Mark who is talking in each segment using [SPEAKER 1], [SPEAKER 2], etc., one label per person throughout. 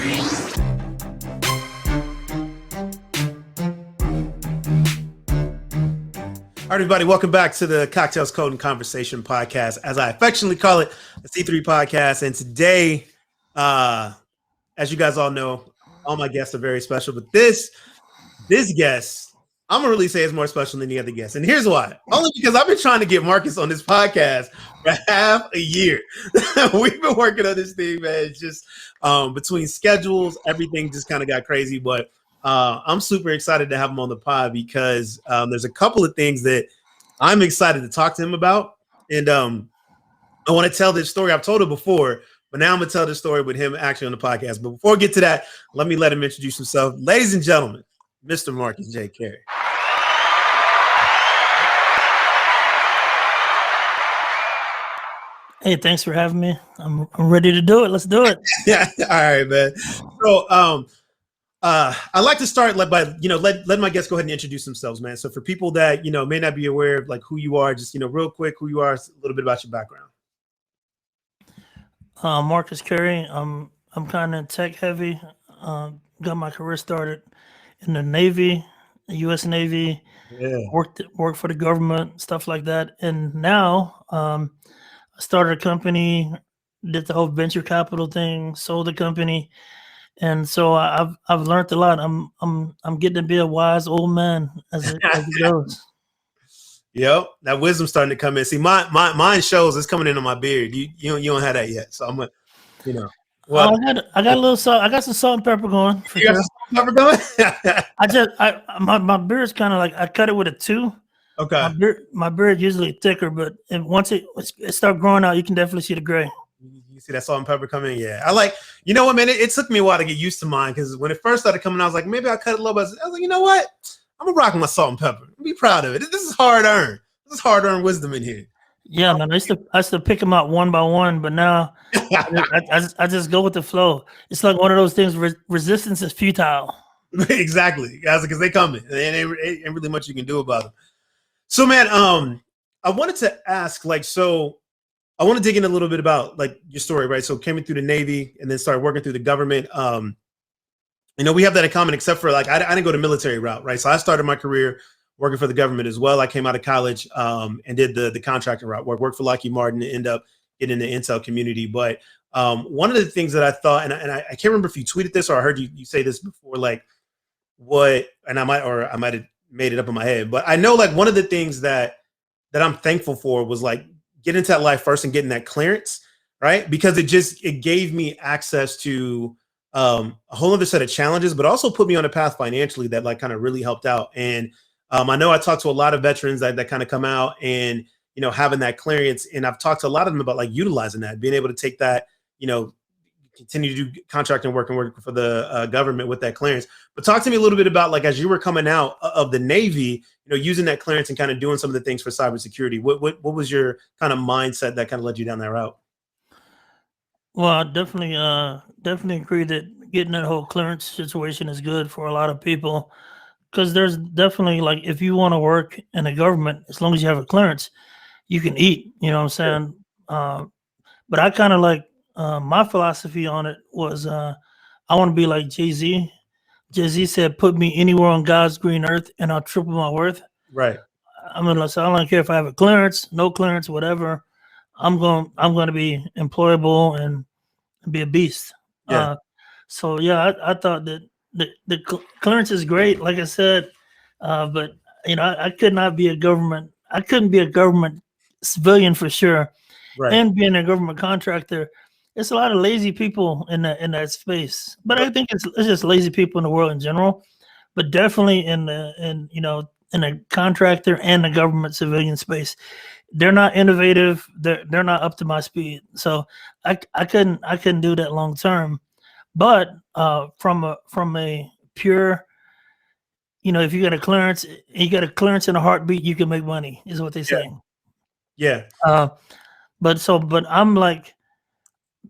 [SPEAKER 1] All right, everybody, welcome back to the Cocktails, Code, and Conversation podcast, as I affectionately call it, the C3 podcast. And today, as you guys all know, all my guests are very special, but this guest, I'm gonna really say is more special than the other guests. And here's why. Only because I've been trying to get Marcus on this podcast for half a year. We've been working on this thing, man. It's just between schedules, everything just kind of got crazy, but I'm super excited to have him on the pod because there's a couple of things that I'm excited to talk to him about. And I want to tell this story. I've told it before, but now I'm going to tell this story with him actually on the podcast. But before we get to that, let him introduce himself. Ladies and gentlemen, Mr. Marcus J. Carey.
[SPEAKER 2] Hey, thanks for having me. I'm ready to do it. Let's do it.
[SPEAKER 1] Yeah. All right, man. So, I like to start let my guests go ahead and introduce themselves, man. So for people that, may not be aware of like who you are, just, real quick, who you are, a little bit about your background.
[SPEAKER 2] Marcus Carey. I'm kind of tech heavy. Got my career started in the Navy, the U.S. Navy.
[SPEAKER 1] Yeah.
[SPEAKER 2] Worked for the government, stuff like that. And now I started a company, did the whole venture capital thing, sold the company. And so I've learned a lot. I'm getting to be a wise old man as it goes.
[SPEAKER 1] Yep, that wisdom's starting to come in. See, mine shows it's coming into my beard. You don't have that yet, so I'm gonna, Well,
[SPEAKER 2] I got a little salt. I got some salt and pepper going.
[SPEAKER 1] You got some salt and pepper going?
[SPEAKER 2] My beard's kind of like I cut it with a 2.
[SPEAKER 1] Okay.
[SPEAKER 2] My beard usually thicker, but once it starts growing out, you can definitely see the gray.
[SPEAKER 1] You see that salt and pepper coming in? Yeah. I like, you know what, man? It took me a while to get used to mine because when it first started coming, I was like, maybe I'll cut it a little bit. I was like, you know what? I'm going to rock my salt and pepper. Be proud of it. This is hard earned. This is hard earned wisdom in here.
[SPEAKER 2] Yeah, man. I used to pick them out one by one, but now I just go with the flow. It's like one of those things. Resistance is futile.
[SPEAKER 1] Exactly. Because they coming. There ain't really much you can do about them. So, man, I wanted to ask, I want to dig in a little bit about like your story, right? So came in through the Navy and then started working through the government. We have that in common, except for like I didn't go the military route, right? So I started my career working for the government as well. I came out of college and did the contracting route, worked for Lockheed Martin, and end up getting in the intel community. But one of the things that I thought, and I can't remember if you tweeted this or I heard you say this before, like what, and I might have made it up in my head, but I know like one of the things that I'm thankful for was like get into that life first and getting that clearance, right? Because it gave me access to a whole other set of challenges, but also put me on a path financially that like kind of really helped out. And I know I talked to a lot of veterans that kind of come out and, having that clearance. And I've talked to a lot of them about like utilizing that, being able to take that, continue to do contracting work and work for the government with that clearance. But talk to me a little bit about like, as you were coming out of the Navy, using that clearance and kind of doing some of the things for cybersecurity. What was your kind of mindset that kind of led you down that route?
[SPEAKER 2] Well, I definitely agree that getting that whole clearance situation is good for a lot of people because there's definitely like, if you want to work in the government, as long as you have a clearance, you can eat, you know what I'm saying? Sure. But I kind of like, my philosophy on it was I want to be like Jay-Z. Jay-Z said, put me anywhere on God's green earth and I'll triple my worth.
[SPEAKER 1] Right.
[SPEAKER 2] I mean, so I don't care if I have a clearance, no clearance, whatever. I'm going to be employable and be a beast.
[SPEAKER 1] Yeah.
[SPEAKER 2] I thought that the clearance is great, like I said, but I couldn't be a government civilian for sure. Right. And being a government contractor, it's a lot of lazy people in that space. But I think it's just lazy people in the world in general. But definitely in a contractor and the government civilian space, they're not innovative. They're not up to my speed. So I couldn't do that long term. But from a pure, if you got a clearance in a heartbeat, you can make money. Is what they say.
[SPEAKER 1] Yeah.
[SPEAKER 2] But I'm like,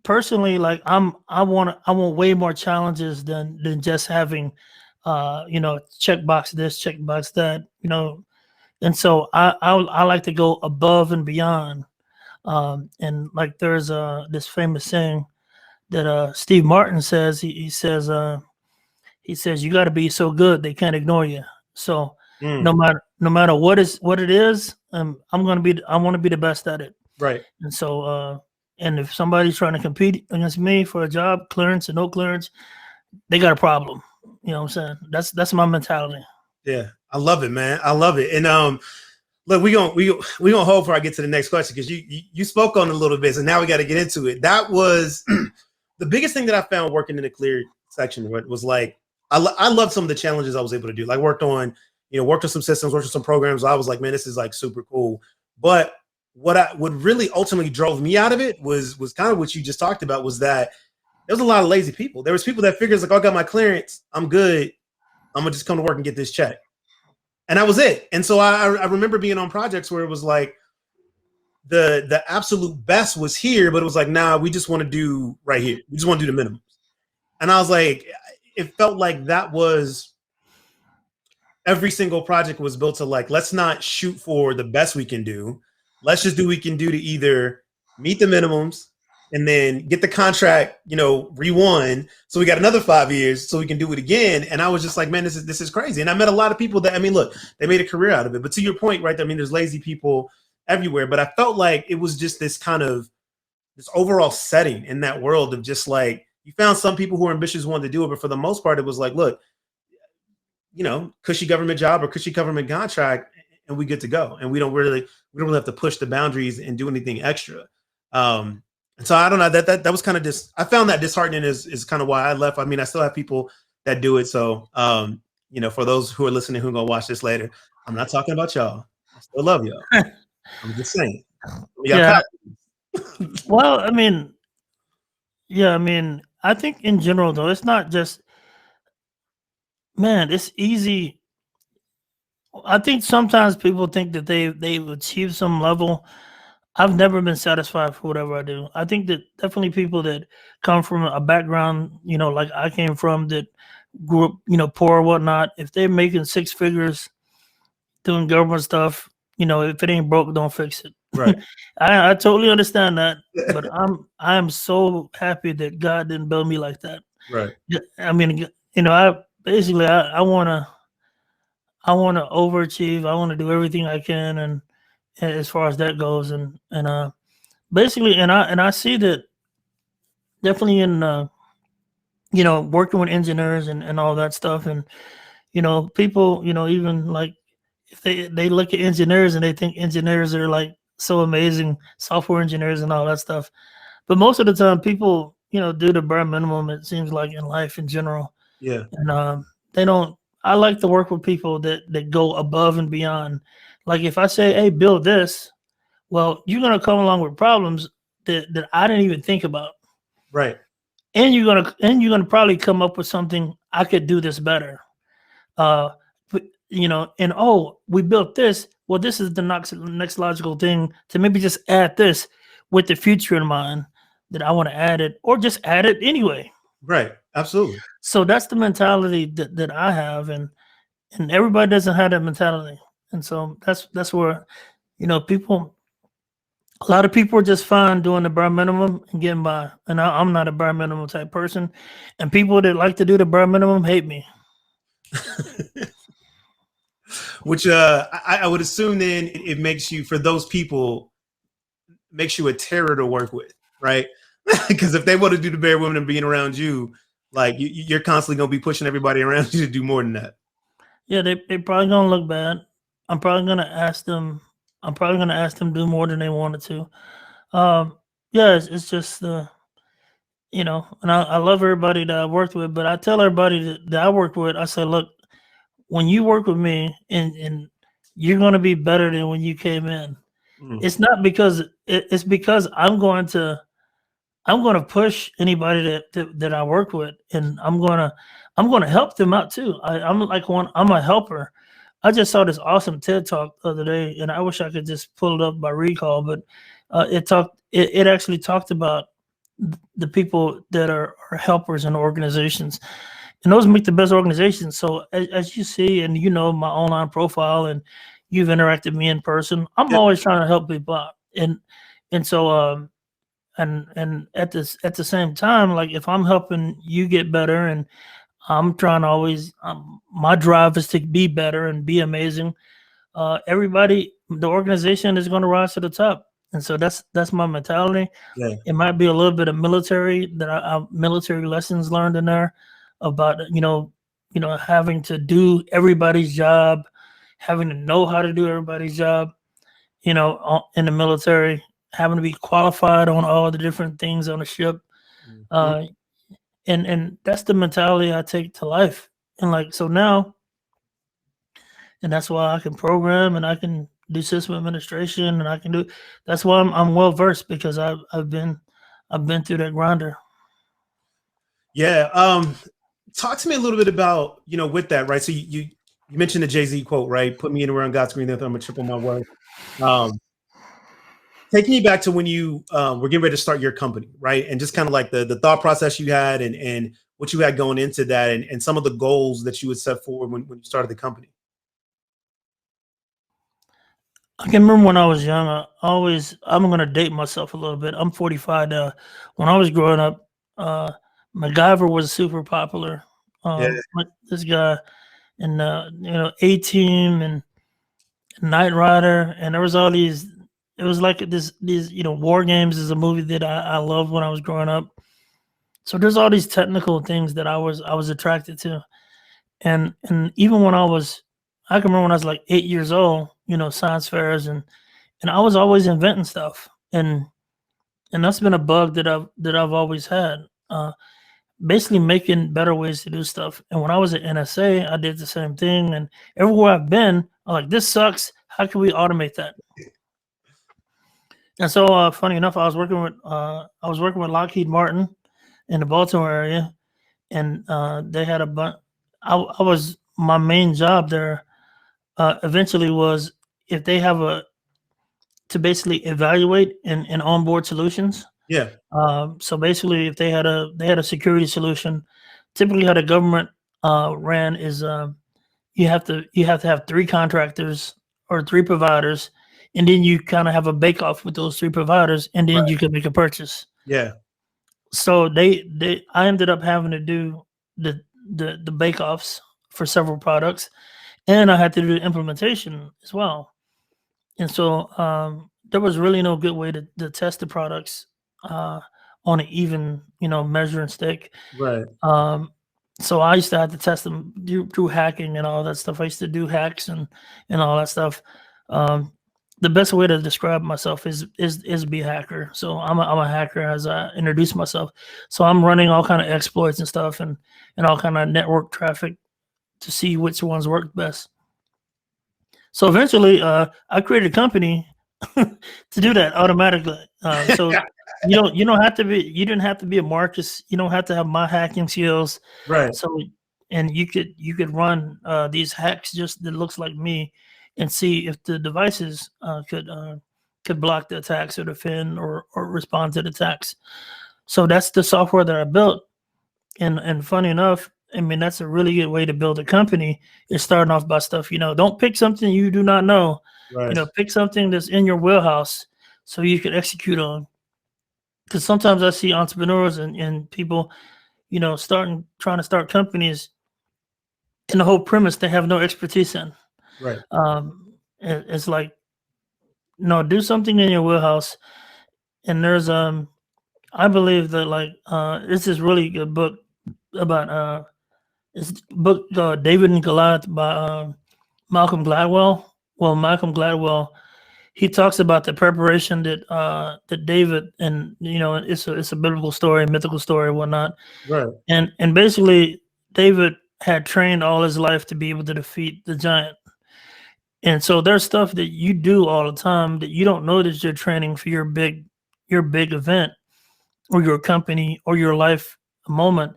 [SPEAKER 2] personally, like I want way more challenges than just having, checkbox this, checkbox that, and so I like to go above and beyond. And like there's this famous saying Steve Martin says. He says you got to be so good they can't ignore you. So no matter what it is, I want to be the best at it.
[SPEAKER 1] Right.
[SPEAKER 2] And so and if somebody's trying to compete against me for a job, clearance or no clearance, they got a problem. You know what I'm saying? That's my mentality.
[SPEAKER 1] Yeah, I love it, man. I love it. And look, we gonna hold before I get to the next question, because you spoke on it a little bit, so now we got to get into it. That was the biggest thing that I found working in the cleared section was like I loved some of the challenges I was able to do. Like worked on some systems, worked on some programs. I was like, man, this is like super cool. But what really ultimately drove me out of it was kind of what you just talked about, was that there was a lot of lazy people. There was people that figures like, oh, I got my clearance, I'm good, I'm gonna just come to work and get this check. And that was it. And so I remember being on projects where it was like the absolute best was here, but it was like, nah, we just want to do right here. We just want to do the minimums. And I was like, it felt like that was every single project was built to like, let's not shoot for the best we can do. Let's just do what we can do to either meet the minimums and then get the contract, re-won. So we got another 5 years so we can do it again. And I was just like, man, this is crazy. And I met a lot of people that, look, they made a career out of it. But to your point, right there, there's lazy people everywhere. But I felt like it was just this overall setting in that world of just like, you found some people who are ambitious, wanted to do it. But for the most part, it was like, look, cushy government job or cushy government contract, and we good to go. And we don't really have to push the boundaries and do anything extra. And so I don't know, that was kind of I found that disheartening is kind of why I left. I still have people that do it. So, for those who are listening, who are going to watch this later, I'm not talking about y'all. I still love y'all. I'm just saying.
[SPEAKER 2] Yeah. Well, I think in general, though, it's not just, man, it's easy. I think sometimes people think that they've achieved some level. I've never been satisfied for whatever I do. I think that definitely people that come from a background, like I came from, that grew up, poor or whatnot, if they're making six figures doing government stuff, if it ain't broke, don't fix it.
[SPEAKER 1] Right.
[SPEAKER 2] I totally understand that, but I'm so happy that God didn't build me like that.
[SPEAKER 1] Right.
[SPEAKER 2] I want to overachieve. I want to do everything I can, and as far as that goes, and basically, and I see that definitely in working with engineers and all that stuff, and people, even like if they look at engineers and they think engineers are like so amazing, software engineers and all that stuff, but most of the time people do the bare minimum, it seems like, in life in general.
[SPEAKER 1] Yeah.
[SPEAKER 2] And they don't. I like to work with people that go above and beyond. Like if I say, hey, build this, well, you're gonna come along with problems that I didn't even think about.
[SPEAKER 1] Right.
[SPEAKER 2] And you're gonna probably come up with something, I could do this better. But and we built this. Well, this is the next logical thing to maybe just add this with the future in mind, that I want to add it, or just add it anyway.
[SPEAKER 1] Right. Absolutely.
[SPEAKER 2] So that's the mentality that I have, and everybody doesn't have that mentality. And so that's where, people, a lot of people are just fine doing the bare minimum and getting by. And I'm not a bare minimum type person. And people that like to do the bare minimum hate me.
[SPEAKER 1] Which I would assume then it makes you, for those people, makes you a terror to work with, right? Because if they want to do the bare minimum and being around you, like you're constantly going to be pushing everybody around you to do more than that.
[SPEAKER 2] Yeah, they probably going to look bad. I'm probably going to ask them to do more than they wanted to. Yeah, it's just and I love everybody that I worked with, but I tell everybody that I work with, I say, look, when you work with me and you're going to be better than when you came in. It's not because it's because I'm going to push anybody that I work with, and I'm going to help them out too. I'm a helper. I just saw this awesome TED talk the other day, and I wish I could just pull it up by recall, but it actually talked about the people that are helpers in organizations, and those make the best organizations. So as you see, and my online profile, and you've interacted with me in person, I'm always trying to help people out, and so and at the same time, like if I'm helping you get better, and I'm trying to always, my drive is to be better and be amazing. Everybody, the organization is going to rise to the top, and so that's my mentality.
[SPEAKER 1] Yeah.
[SPEAKER 2] It might be a little bit of military that military lessons learned in there about having to do everybody's job, having to know how to do everybody's job. In the military, having to be qualified on all the different things on the ship.
[SPEAKER 1] Mhm.
[SPEAKER 2] Uh, and that's the mentality I take to life. And like so now, and that's why I can program and I can do system administration and I can do. That's why I'm well versed, because I've been through that grinder.
[SPEAKER 1] Yeah. Talk to me a little bit about, with that, right? So you mentioned the Jay-Z quote, right? Put me anywhere on God's green earth, I'm gonna triple my worth. Taking me back to when you were getting ready to start your company, right? And just kind of like the thought process you had and what you had going into that, and some of the goals that you would set forward when you started the company.
[SPEAKER 2] I can remember when I was young. I'm going to date myself a little bit. I'm 45 now. When I was growing up, MacGyver was super popular.
[SPEAKER 1] Yeah.
[SPEAKER 2] This guy, and A-Team and Knight Rider, and there was all these. It was like these War Games is a movie that I loved when I was growing up. So there's all these technical things that I was attracted to, and even when I can remember when I was like 8 years old, science fairs, and I was always inventing stuff, and that's been a bug that I've always had. Basically making better ways to do stuff. And when I was at NSA, I did the same thing. And everywhere I've been, I'm like, this sucks. How can we automate that? And so, funny enough, I was working with Lockheed Martin in the Baltimore area, and they had a bunch. I was my main job there. Eventually, was if they have to basically evaluate and onboard solutions.
[SPEAKER 1] Yeah.
[SPEAKER 2] So basically, if they had a security solution, typically how the government ran is you have to have three contractors or three providers, and then you kind of have a bake off with those three providers, and then you can make a purchase.
[SPEAKER 1] Yeah.
[SPEAKER 2] So I ended up having to do the bake offs for several products, and I had to do the implementation as well. And so there was really no good way to test the products on an even measuring stick.
[SPEAKER 1] Right.
[SPEAKER 2] So I used to have to test them through hacking and all that stuff. I used to do hacks and all that stuff. The best way to describe myself is be a hacker. So I'm a hacker, as I introduce myself. So I'm running all kind of exploits and stuff, and all kind of network traffic to see which ones work best. So eventually, I created a company to do that automatically. So you don't have to be, you didn't have to be a Marcus. You don't have to have my hacking skills.
[SPEAKER 1] Right.
[SPEAKER 2] So, and you could run these hacks just that looks like me, and see if the devices could block the attacks or defend or respond to the attacks. So that's the software that I built. And funny enough, I mean, that's a really good way to build a company, is starting off by stuff, don't pick something you do not know.
[SPEAKER 1] Right.
[SPEAKER 2] Pick something that's in your wheelhouse so you can execute on. Because sometimes I see entrepreneurs and people, trying to start companies, and the whole premise they have no expertise in.
[SPEAKER 1] Right.
[SPEAKER 2] It's like, no, do something in your wheelhouse. And there's I believe that, like, it's this really good book about it's book David and Goliath by Malcolm Gladwell. Well, Malcolm Gladwell, he talks about the preparation that David, and it's a biblical story, mythical story, whatnot.
[SPEAKER 1] Right.
[SPEAKER 2] And basically David had trained all his life to be able to defeat the giant. And so there's stuff that you do all the time that you don't know that you're training for your big event or your company or your life moment.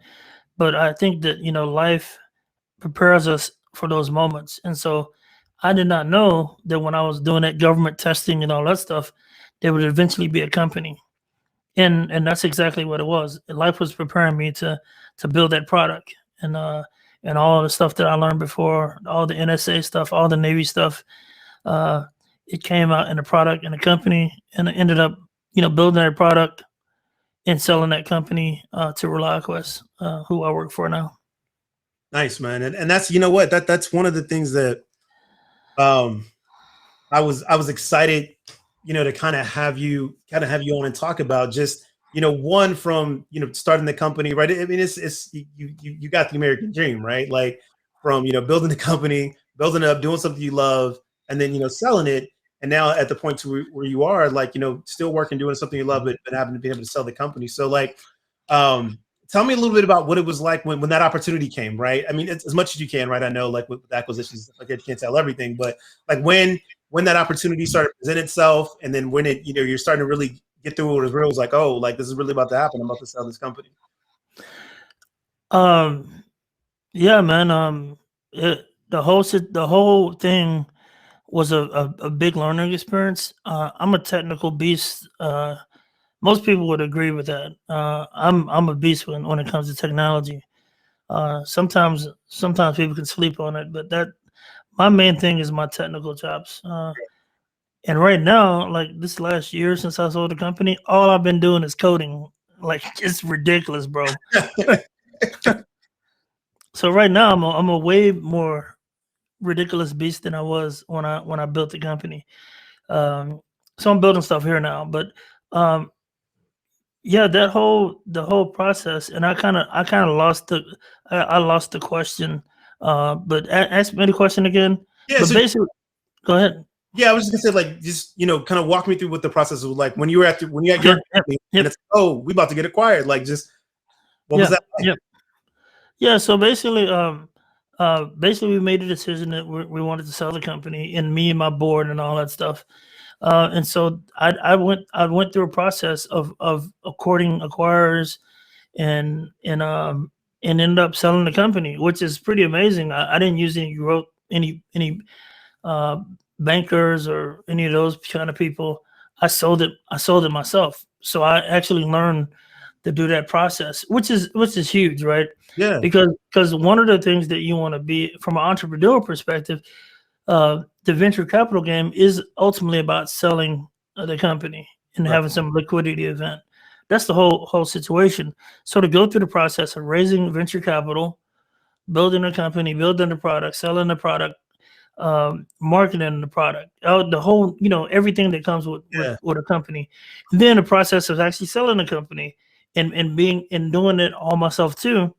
[SPEAKER 2] But I think that life prepares us for those moments. And so I did not know that when I was doing that government testing and all that stuff, there would eventually be a company. And that's exactly what it was. Life was preparing me to build that product, and all the stuff that I learned before, all the NSA stuff, all the Navy stuff. It came out in a product in a company, and I ended up building that product in selling that company to ReliaQuest, who I work for now.
[SPEAKER 1] Nice, man. And that's, you know what, that's one of the things that I was excited, you know, to kind of have you on and talk about, just, you know, one, from, you know, starting the company, right? I mean, it's you got the American dream, right? Like, from, you know, building the company, building it up, doing something you love, and then, you know, selling it. And now at the point to where you are, like, you know, still working, doing something you love, but having to be able to sell the company. So, like, tell me a little bit about what it was like when that opportunity came, right? I mean, it's, as much as you can, right? I know, like, with acquisitions, like, you can't tell everything, but like, when that opportunity started to present itself, and then when it, you know, you're starting to really get through what was real, it was like, oh, like, this is really about to happen. I'm about to sell this company.
[SPEAKER 2] Yeah, man. The whole thing was a big learning experience. I'm a technical beast. Most people would agree with that. I'm a beast when it comes to technology. Sometimes people can sleep on it, but my main thing is my technical chops. And right now, like this last year since I sold the company, all I've been doing is coding. Like, it's ridiculous, bro. So right now I'm a way more ridiculous beast than I was when I built the company. So I'm building stuff here now, but yeah, the whole process, and I kind of lost I lost the question. But ask me the question again.
[SPEAKER 1] Yeah.
[SPEAKER 2] But
[SPEAKER 1] So,
[SPEAKER 2] basically, go ahead.
[SPEAKER 1] yeah, I was just gonna say, like, just, you know, kind of walk me through what the process was like when you were when you had your company, and it's, oh, we about to get acquired. Like, just what was that like?
[SPEAKER 2] Yeah. So basically, we made a decision that we wanted to sell the company, and me and my board and all that stuff. And so I went through a process of courting acquirers, and ended up selling the company, which is pretty amazing. I didn't use any bankers or any of those kind of people. I sold it myself. So I actually learned to do that process, which is huge, right?
[SPEAKER 1] Yeah.
[SPEAKER 2] Because one of the things that you want to be, from an entrepreneurial perspective, the venture capital game is ultimately about selling the company and having some liquidity event. That's the whole situation. So to go through the process of raising venture capital, building a company, building the product, selling the product, marketing the product, the whole, you know, everything that comes with a company, and then the process of actually selling the company, and doing it all myself too,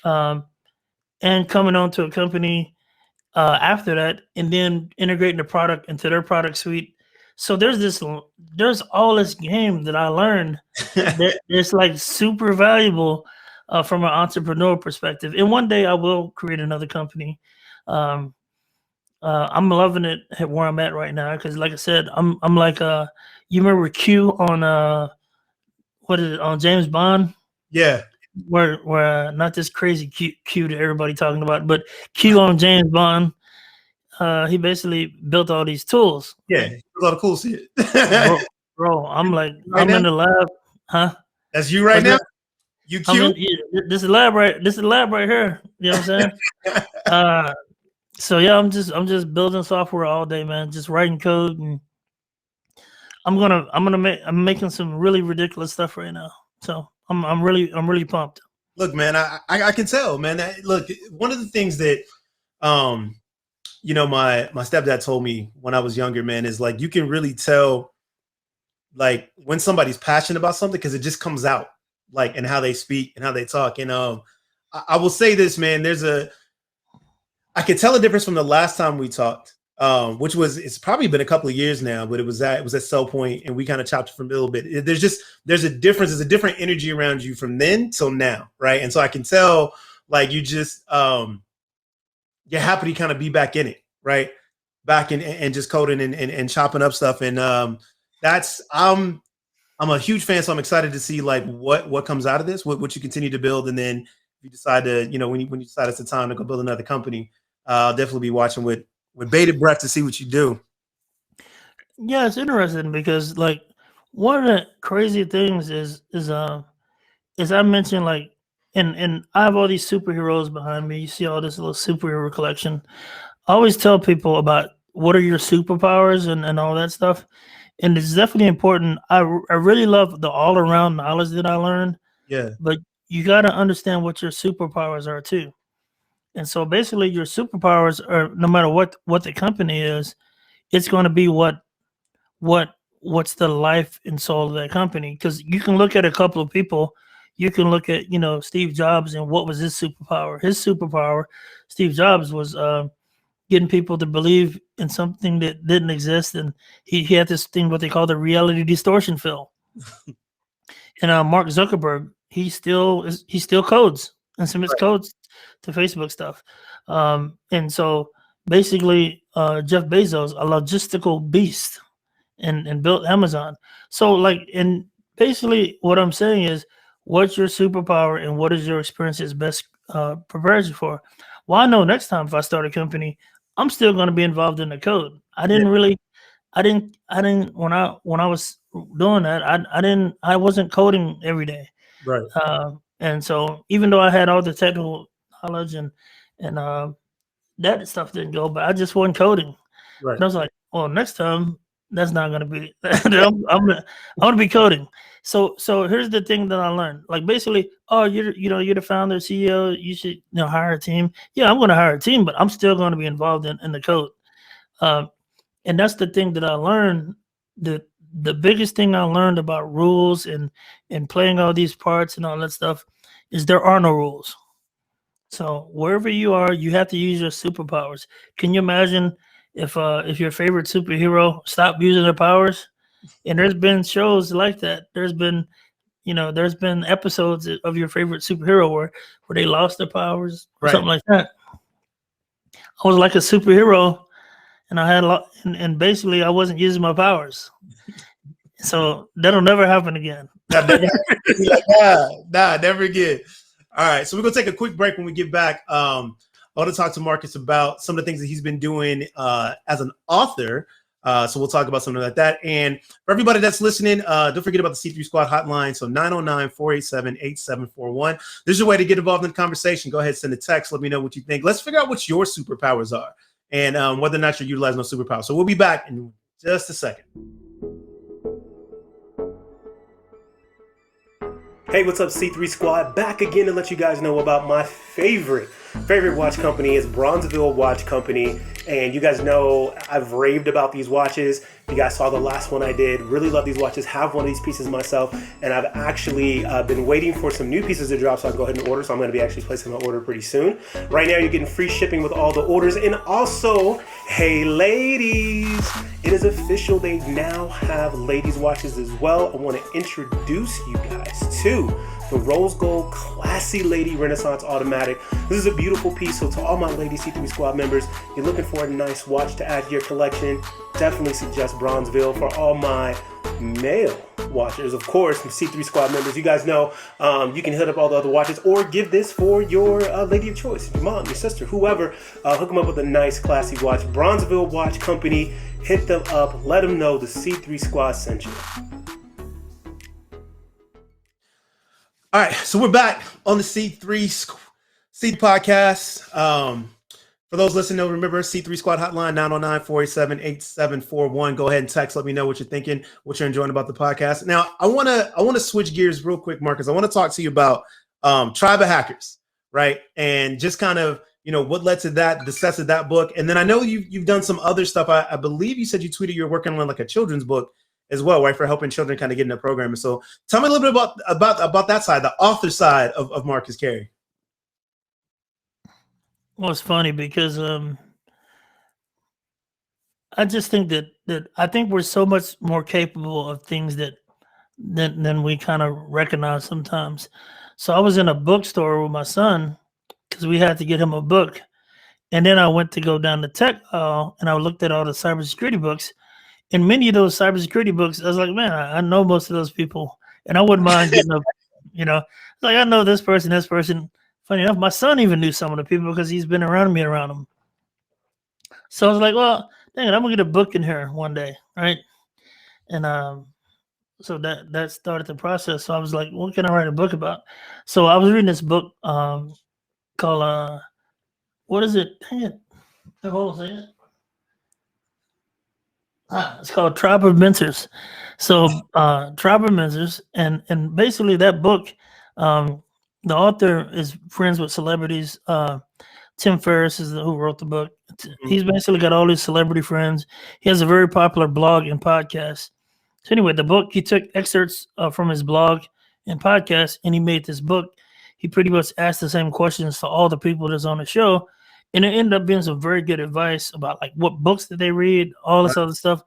[SPEAKER 2] and coming on to a company after that, and then integrating the product into their product suite. So there's all this game that I learned that it's like super valuable from an entrepreneur perspective. And one day I will create another company. I'm loving it where I'm at right now, because, like I said, I'm like you remember Q on what is it, on James Bond?
[SPEAKER 1] Yeah.
[SPEAKER 2] Where not this crazy Q that everybody talking about, but Q on James Bond. He basically built all these tools.
[SPEAKER 1] Yeah, a lot of cool shit.
[SPEAKER 2] bro, I'm like, I'm in the lab, huh?
[SPEAKER 1] That's you right now. You cute.
[SPEAKER 2] This is lab right here. You know what I'm saying? So yeah, I'm just building software all day, man. Just writing code, and I'm making some really ridiculous stuff right now. So I'm really pumped.
[SPEAKER 1] Look, man, I can tell, man. Look, one of the things that you know, my stepdad told me when I was younger, man, is like, you can really tell, like, when somebody's passionate about something, because it just comes out, like, in how they speak and how they talk. And I will say this, man, I could tell a difference from the last time we talked, which was, it's probably been a couple of years now, but it was at Sell Point, and we kind of chopped it from a little bit. There's a difference. There's a different energy around you from then till now, right? And so I can tell, like, you just you're happy to kind of be back in it, right? Back in and just coding and chopping up stuff. And that's I'm a huge fan, so I'm excited to see, like, what comes out of this, what you continue to build, and then if you decide to, you know, when you decide it's the time to go build another company, I'll definitely be watching with bated breath to see what you do.
[SPEAKER 2] Yeah, it's interesting because, like, one of the crazy things is I mentioned, like, and I have all these superheroes behind me. You see all this little superhero collection. I always tell people about what are your superpowers and all that stuff. and it's definitely important. I really love the all around knowledge that I learned.
[SPEAKER 1] Yeah.
[SPEAKER 2] But you got to understand what your superpowers are too. And so basically, your superpowers are, no matter what the company is, it's going to be what's the life and soul of that company. Because you can look at a couple of people. You can look at Steve Jobs and what was his superpower. His superpower, Steve Jobs, was getting people to believe in something that didn't exist, and he had this thing what they call the reality distortion field. And Mark Zuckerberg, he still codes and submits codes to Facebook stuff. And so basically, Jeff Bezos, a logistical beast, and built Amazon. So and basically what I'm saying is, what's your superpower and what is your experience is best prepares you for. Well, I know next time if I start a company, I'm still going to be involved in the code. I didn't when I was doing that, I wasn't coding every day.
[SPEAKER 1] Right.
[SPEAKER 2] And so even though I had all the technical knowledge and that stuff didn't go, but I just wasn't coding.
[SPEAKER 1] Right.
[SPEAKER 2] And I was like, well, next time that's not going to be, I'm going to be coding. So here's the thing that I learned. Like basically, oh, you're the founder, CEO, you should hire a team. Yeah, I'm going to hire a team, but I'm still going to be involved in the code. And that's the thing that I learned. The biggest thing I learned about rules and playing all these parts and all that stuff is there are no rules. So wherever you are, you have to use your superpowers. Can you imagine if your favorite superhero stopped using their powers? And there's been shows like that. There's been episodes of your favorite superhero where they lost their powers or something like that. I was like a superhero, and I had and basically I wasn't using my powers. So that'll never happen again.
[SPEAKER 1] Nah, never again. All right, so we're gonna take a quick break. When we get back, I want to talk to Marcus about some of the things that he's been doing as an author. So we'll talk about something like that. And for everybody that's listening, don't forget about the C3 Squad hotline. So 909-487-8741. This is a way to get involved in the conversation. Go ahead, send a text. Let me know what you think. Let's figure out what your superpowers are and whether or not you're utilizing those superpowers. So we'll be back in just a second. Hey, what's up, C3 Squad? Back again to let you guys know about my favorite watch company is Bronzeville Watch Company. And you guys know I've raved about these watches. You guys saw the last one I did. Really love these watches. Have one of these pieces myself. And I've actually been waiting for some new pieces to drop, so I can go ahead and order. So I'm going to be actually placing my order pretty soon. Right now, you're getting free shipping with all the orders. And also, hey, ladies, it is official. They now have ladies' watches as well. I want to introduce you guys to the Rose Gold Classy Lady Renaissance Automatic. This is a beautiful piece. So to all my Lady C3 Squad members, you're looking for a nice watch to add to your collection, definitely suggest Bronzeville. For all my male watchers, of course, from C3 Squad members, you guys know you can hit up all the other watches or give this for your lady of choice, your mom, your sister, whoever. Hook them up with a nice classy watch. Bronzeville Watch Company, hit them up, let them know the C3 Squad sent you. All right, so we're back on the C3 podcast. For those listening, remember C3 Squad hotline, 909-487-8741. Go ahead and text. Let me know what you're thinking, what you're enjoying about the podcast. Now, I want to switch gears real quick, Marcus. I want to talk to you about Tribe of Hackers, right? And just kind of, what led to that, the success of that book. And then I know you've done some other stuff. I believe you said you tweeted you're working on like a children's book as well, right? For helping children kind of get in the program. So tell me a little bit about that side, the author side of Marcus Carey.
[SPEAKER 2] Well, it's funny because I just think that I think we're so much more capable of things than we kind of recognize sometimes. So I was in a bookstore with my son because we had to get him a book. And then I went to go down the tech aisle and I looked at all the cybersecurity books. And many of those cybersecurity books, I was like, man, I know most of those people. And I wouldn't mind getting like I know this person. Funny enough, my son even knew some of the people because he's been around them. So I was like, well, dang it, I'm going to get a book in here one day, right? And so that started the process. So I was like, what can I write a book about? So I was reading this book called, what is it? Dang it. Hold on a second. It's called Tribe of Mentors. So Tribe of Mentors, and basically that book, um, the author is friends with celebrities. Tim Ferriss is who wrote the book.
[SPEAKER 1] Mhm.
[SPEAKER 2] He's basically got all these celebrity friends. He has a very popular blog and podcast. So anyway, the book, he took excerpts from his blog and podcast, and he made this book. He pretty much asked the same questions to all the people that's on the show, and it ended up being some very good advice about like what books did they read, all this
[SPEAKER 1] Right.
[SPEAKER 2] other stuff.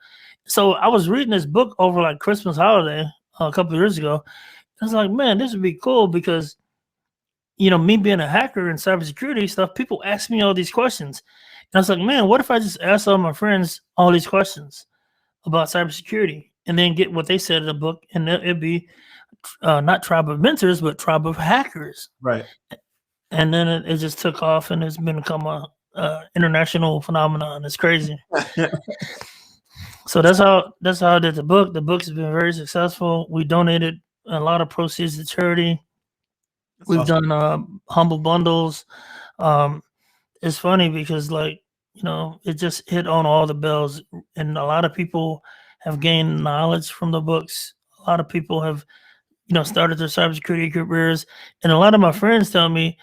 [SPEAKER 2] So I was reading this book over like Christmas holiday a couple of years ago. I was like, man, this would be cool because me being a hacker and cybersecurity stuff, people ask me all these questions. And I was like, man, what if I just ask all my friends all these questions about cybersecurity and then get what they said in the book? And it'd be not Tribe of Mentors, but Tribe of Hackers.
[SPEAKER 1] Right.
[SPEAKER 2] And then it just took off and it's become a international phenomenon. It's crazy. So that's how I did the book. The book has been very successful. We donated a lot of proceeds to charity.
[SPEAKER 1] That's
[SPEAKER 2] We've
[SPEAKER 1] awesome.
[SPEAKER 2] done humble bundles. It's funny because it just hit on all the bells, and a lot of people have gained knowledge from the books. A lot of people have started their cybersecurity careers, and a lot of my friends tell me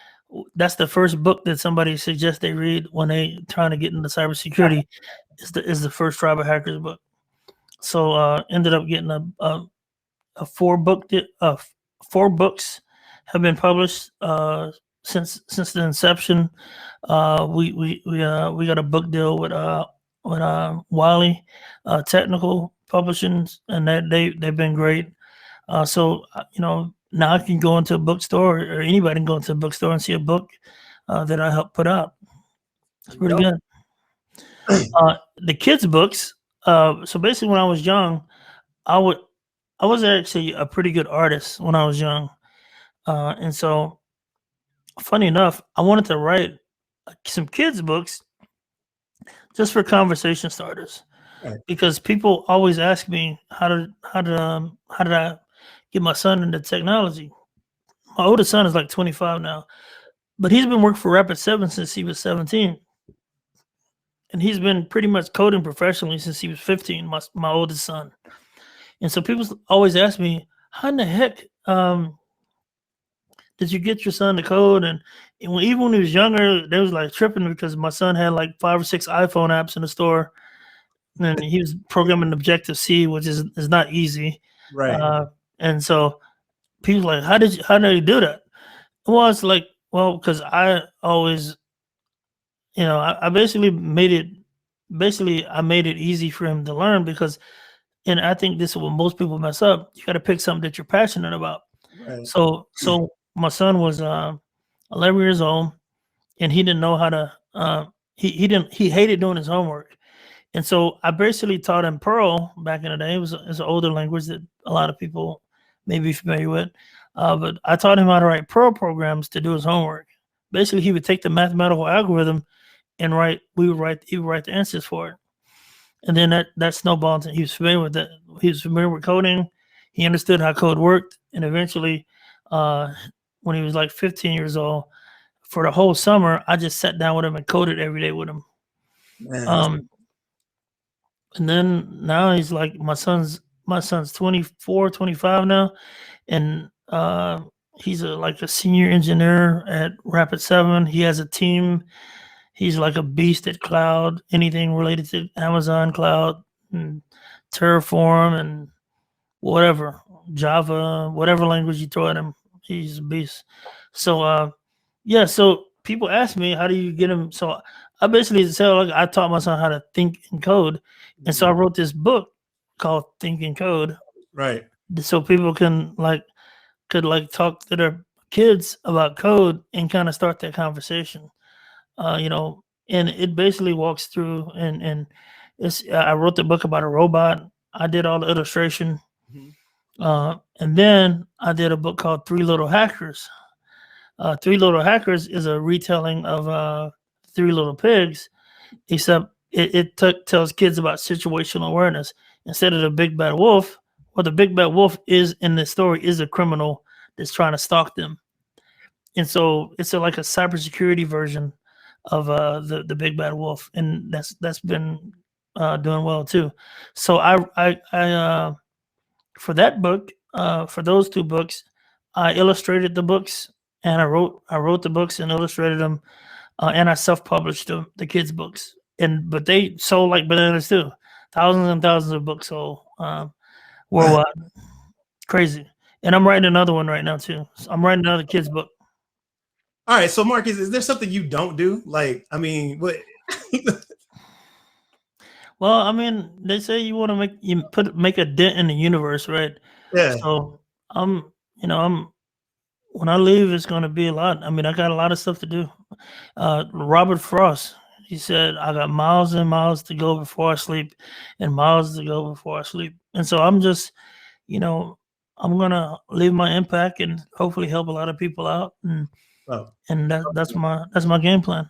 [SPEAKER 2] that's the first book that somebody suggests they read when they trying to get into cybersecurity is the first Tribe of Hackers book. So ended up getting a four books have been published since the inception. We got a book deal with Wiley Technical Publishing, and that they've been great. So now I can go into a bookstore, or anybody can go into a bookstore and see a book that I helped put out. It's pretty good. The kids' books. So basically, when I was young, I was actually a pretty good artist when I was young, and so funny enough, I wanted to write some kids' books just for conversation starters,
[SPEAKER 1] Right.
[SPEAKER 2] because people always ask me how did I get my son into technology. My oldest son is like 25 now, but he's been working for Rapid7 since he was 17, and he's been pretty much coding professionally since he was 15. My oldest son, and so people always ask me, how in the heck did you get your son to code? And even when he was younger, they was like tripping because my son had like 5 or 6 iPhone apps in the store, and he was programming Objective C, which is not easy.
[SPEAKER 1] Right.
[SPEAKER 2] And so people like, how did you do that? Well, it's like, well, because I always, I basically made it easy for him to learn, because, and I think this is what most people mess up. You got to pick something that you're passionate about.
[SPEAKER 1] Right.
[SPEAKER 2] So my son was 11 years old, and he didn't know how to. He hated doing his homework, and so I basically taught him Perl back in the day. It's an older language that a lot of people may be familiar with, but I taught him how to write Perl programs to do his homework. Basically, he would take the mathematical algorithm and he would write the answers for it, and then that snowballed. He was familiar with that. He was familiar with coding. He understood how code worked, and eventually, when he was like 15 years old, for the whole summer, I just sat down with him and coded every day with him.
[SPEAKER 1] Man,
[SPEAKER 2] Um, and then now he's like, my son's 24, 25 now, and he's like a senior engineer at Rapid7. He has a team. He's like a beast at cloud, anything related to Amazon cloud and Terraform and whatever, Java, whatever language you throw at him, he's a beast. So yeah, so people ask me, how do you get him? So I basically say, like, I taught my son how to think and code, and so I wrote this book called Think and Code,
[SPEAKER 1] right.
[SPEAKER 2] so people could talk to their kids about code and kind of start that conversation. And it basically walks through, and it's I wrote the book about a robot. I did all the illustration.
[SPEAKER 1] Mhm.
[SPEAKER 2] And then I did a book called Three Little Hackers. Three Little Hackers is a retelling of Three Little Pigs, except it tells kids about situational awareness instead of the big bad wolf. What the big bad wolf is in this story is a criminal that's trying to stalk them, and so it's like a cybersecurity version of the big bad wolf, and that's been doing well too. So I for that book, for those 2 books, I illustrated the books, and I wrote the books and illustrated them, and I self-published the kids' books. But they sold like bananas too, thousands and thousands of books sold worldwide, crazy. And I'm writing another one right now too. So I'm writing another kids' book.
[SPEAKER 1] All right, so Marcus, is there something you don't do? Like, I mean, what?
[SPEAKER 2] Well, I mean, they say you want to make a dent in the universe, right?
[SPEAKER 1] Yeah.
[SPEAKER 2] So when I leave, it's going to be a lot. I mean, I got a lot of stuff to do. Robert Frost, he said, I got miles and miles to go before I sleep, and miles to go before I sleep. And so I'm just, I'm gonna leave my impact and hopefully help a lot of people out, and that's my game plan.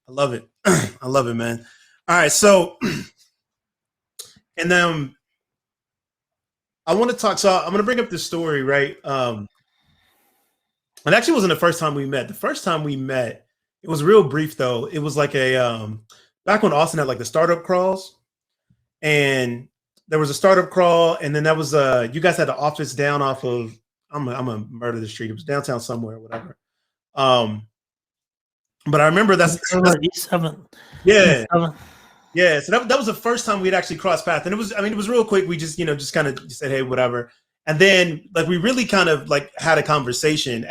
[SPEAKER 1] I love it. I love it, man. All right, so and then I want to talk. So I'm going to bring up this story, right? It actually wasn't the first time we met. The first time we met, it was real brief though. It was like a back when Austin had like the startup crawls, and there was a startup crawl, and then that was you guys had the office down off of I'm gonna murder the street. It was downtown somewhere, whatever. But I remember that's
[SPEAKER 2] East 7th.
[SPEAKER 1] Yeah. East 7th. Yeah, so that was the first time we'd actually crossed paths, and it was real quick. We just just kind of said, hey, whatever, and then like we really kind of like had a conversation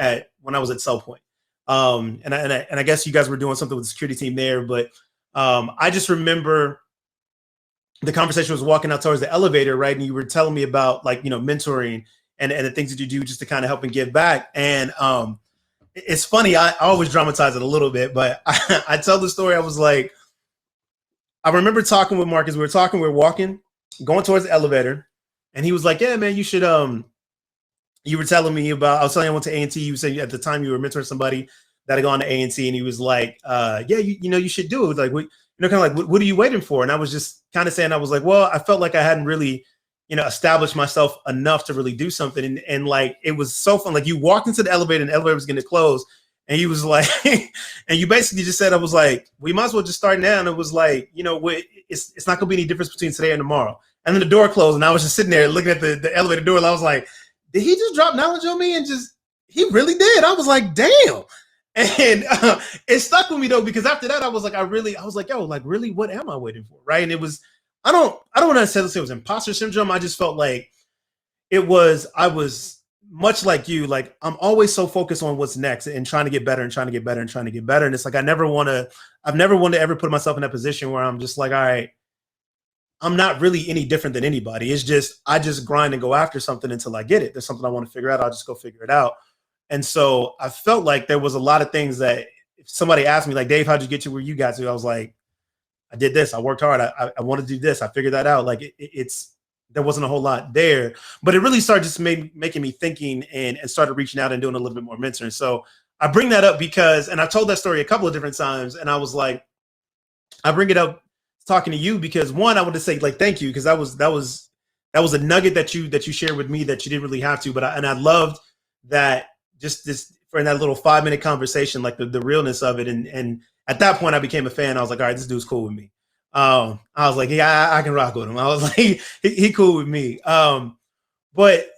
[SPEAKER 1] when I was at Cell Point, and I guess you guys were doing something with the security team there, but I just remember the conversation was walking out towards the elevator, right, and you were telling me about like mentoring and the things that you do just to kind of help and give back, and it's funny, I always dramatize it a little bit, but I tell the story. I was like, I remember talking with Marcus. We were walking, going towards the elevator, and he was like, yeah, man, you should, you were telling me about, I was telling you I went to A&T. You said at the time you were mentoring somebody that had gone to A&T, and he was like, yeah, you should do it. Like, kind of like, what are you waiting for? And I was just kind of saying, I was like, well, I felt like I hadn't really, established myself enough to really do something. And like, it was so fun. Like you walked into the elevator and the elevator was going to close. And he was like, and you basically just said, I was like, we might as well just start now. And it was like, it's not going to be any difference between today and tomorrow. And then the door closed, and I was just sitting there looking at the elevator door. And I was like, did he just drop knowledge on me? And he really did. I was like, damn. And it stuck with me though, because after that, I was like, yo, like, really, what am I waiting for? Right. And it was, I don't want to say it was imposter syndrome. I just felt like I was much like you, like I'm always so focused on what's next and trying to get better and trying to get better and trying to get better. And it's like, I've never wanted to ever put myself in that position where I'm just like, all right, I'm not really any different than anybody. It's just, I just grind and go after something until I get it. There's something I want to figure out. I'll just go figure it out. And so I felt like there was a lot of things that if somebody asked me like, Dave, how'd you get to where you got to? I was like, I did this. I worked hard. I want to do this. I figured that out. Like there wasn't a whole lot there, but it really started just making me thinking and started reaching out and doing a little bit more mentoring. So I bring that up because, and I told that story a couple of different times, and I was like, I bring it up talking to you because one, I want to say like, thank you. Cause that was a nugget that you shared with me that you didn't really have to, but I loved that just this for that little 5-minute conversation, like the realness of it. And at that point I became a fan. I was like, all right, this dude's cool with me. I was like, yeah, I can rock with him. I was like, he cool with me. But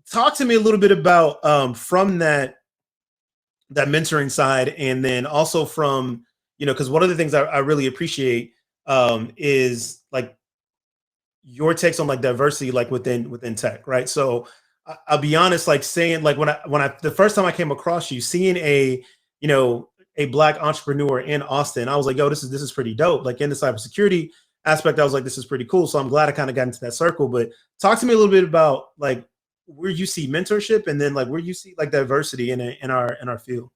[SPEAKER 1] talk to me a little bit about from that mentoring side, and then also from, because one of the things I really appreciate is like your takes on like diversity, like within tech, right? So I'll be honest, like saying like when I the first time I came across you, seeing a Black entrepreneur in Austin, I was like, yo, this is pretty dope. Like in the cybersecurity aspect, I was like, this is pretty cool. So I'm glad I kind of got into that circle. But talk to me a little bit about like where you see mentorship, and then like where you see like diversity in our field.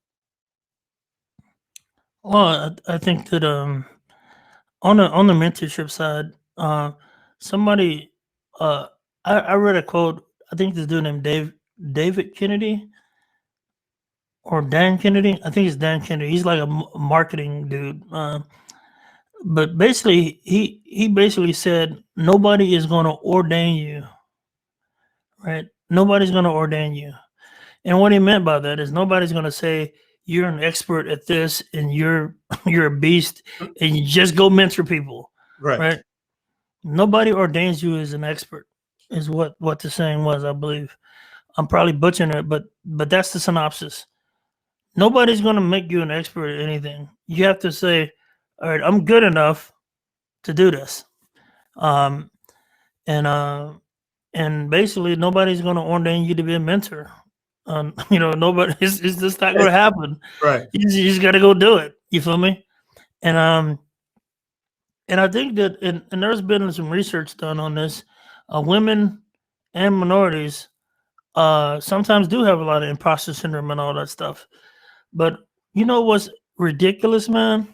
[SPEAKER 2] Well, I think that on the mentorship side, somebody I read a quote. I think this dude named David Kennedy or Dan Kennedy. I think it's Dan Kennedy. He's like a marketing dude. But basically, he basically said nobody is going to ordain you, right? Nobody's going to ordain you. And what he meant by that is nobody's going to say you're an expert at this and you're a beast and you just go mentor people, right? Nobody ordains you as an expert, is what the saying was, I believe. I'm probably butchering it, but that's the synopsis. Nobody's going to make you an expert at anything. You have to say, all right, I'm good enough to do this. Um, and basically nobody's going to ordain you to be a mentor. Nobody, it's just not going to happen.
[SPEAKER 1] Right.
[SPEAKER 2] You just got to go do it. You feel me? And I think that, and there's been some research done on this. Women and minorities sometimes do have a lot of imposter syndrome and all that stuff. But you know what's ridiculous, man?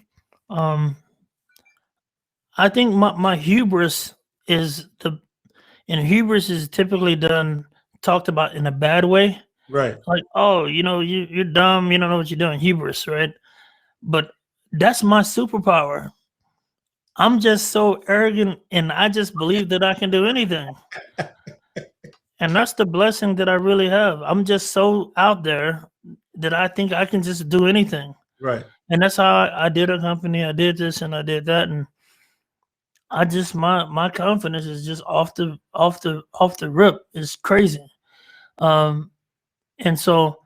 [SPEAKER 2] I think my hubris is and hubris is typically talked about in a bad way.
[SPEAKER 1] Right.
[SPEAKER 2] Like, oh, you're dumb, you don't know what you're doing, hubris, right? But that's my superpower. I'm just so arrogant, and I just believe that I can do anything. And that's the blessing that I really have. I'm just so out there that I think I can just do anything.
[SPEAKER 1] Right.
[SPEAKER 2] And that's how I did a company. I did this and I did that, and I just my confidence is just off the rip. It's crazy. And so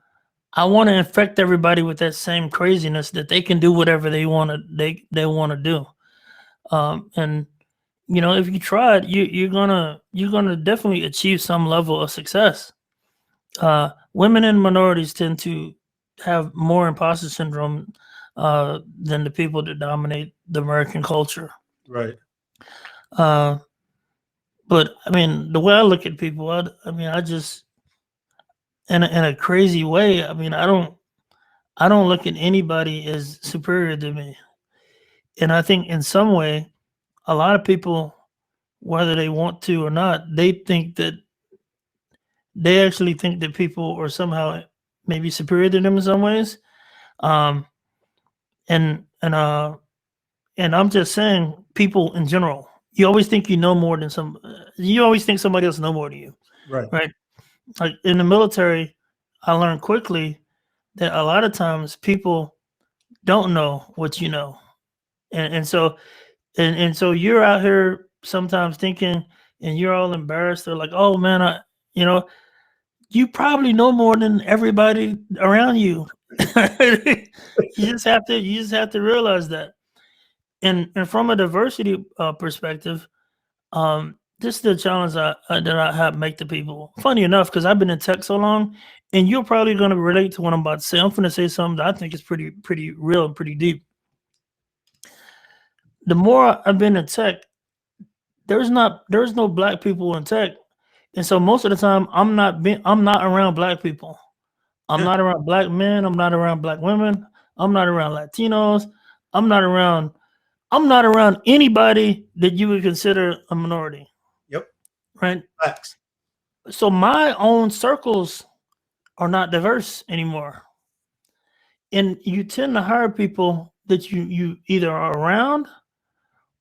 [SPEAKER 2] I want to infect everybody with that same craziness that they can do whatever they want to do. And if you try it, you're gonna definitely achieve some level of success. Women and minorities tend to have more imposter syndrome than the people that dominate the American culture.
[SPEAKER 1] Right.
[SPEAKER 2] But I mean, the way I look at people, I just in a crazy way. I mean, I don't look at anybody as superior to me, and I think in some way, a lot of people, whether they want to or not, they actually think that people are somehow maybe superior to them in some ways. And I'm just saying, people in general, you always think you know more than you always think somebody else know more than you. Right. Like in the military, I learned quickly that a lot of times people don't know what you know. And so you're out here sometimes thinking, and you're all embarrassed. They're like, oh man, you probably know more than everybody around you. You just have to realize that. And from a diversity perspective, this is the challenge that I have make to people. Funny enough, because I've been in tech so long, and you're probably going to relate to what I'm about to say. I'm going to say something that I think is pretty real and pretty deep. The more I've been in tech, there's no black people in tech, and so most of the time I'm not around black people. I'm not around black men. I'm not around black women. I'm not around Latinos. I'm not around anybody that you would consider a minority.
[SPEAKER 1] Yep.
[SPEAKER 2] Right.
[SPEAKER 1] Facts.
[SPEAKER 2] So my own circles are not diverse anymore. And you tend to hire people that you either are around,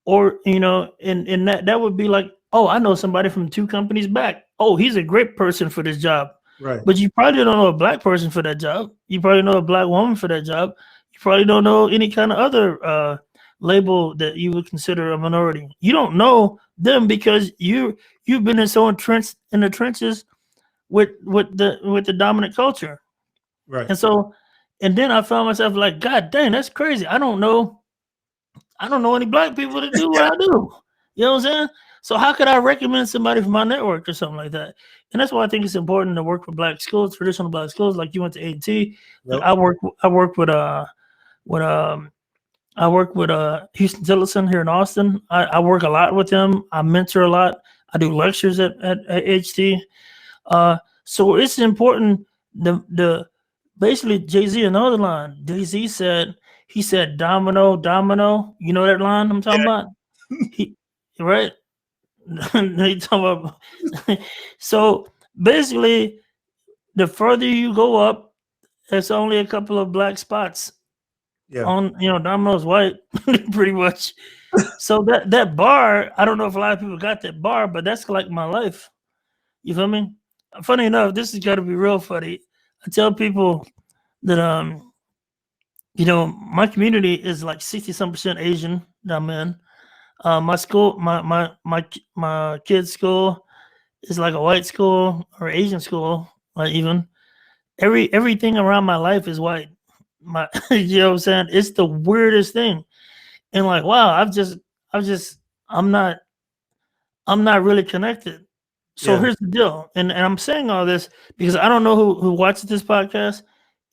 [SPEAKER 2] or, and that would be like, oh, I know somebody from 2 companies back. Oh, he's a great person for this job.
[SPEAKER 1] Right.
[SPEAKER 2] But you probably don't know a black person for that job. You probably know a black woman for that job. You probably don't know any kind of other label that you would consider a minority. You don't know them because you've been entrenched in the trenches with the dominant culture.
[SPEAKER 1] Right.
[SPEAKER 2] And so, and then I found myself like, God dang, that's crazy. I don't know any black people that do what I do. You know what I'm saying? So how could I recommend somebody from my network or something like that? And that's why I think it's important to work with black schools, traditional black schools. Like you went to A&T. Yep. I work with Houston Tillotson here in Austin. I work a lot with them. I mentor a lot. I do lectures at HT. So it's important. Basically Jay-Z, another line. Jay-Z said, domino, domino. You know that line I'm talking about? Right? So basically, the further you go up, there's only a couple of black spots. Yeah. On Domino's white, pretty much. So that bar, I don't know if a lot of people got that bar, but that's like my life. You feel me? Funny enough, this has got to be real funny. I tell people that my community is like 60-some% Asian that I'm in. My school, my kid's school is like a white school or Asian school, like even everything around my life is white. You know what I'm saying? It's the weirdest thing. And like, wow, I'm not really connected. So
[SPEAKER 1] Yeah.
[SPEAKER 2] here's the deal. And I'm saying all this because I don't know who watches this podcast,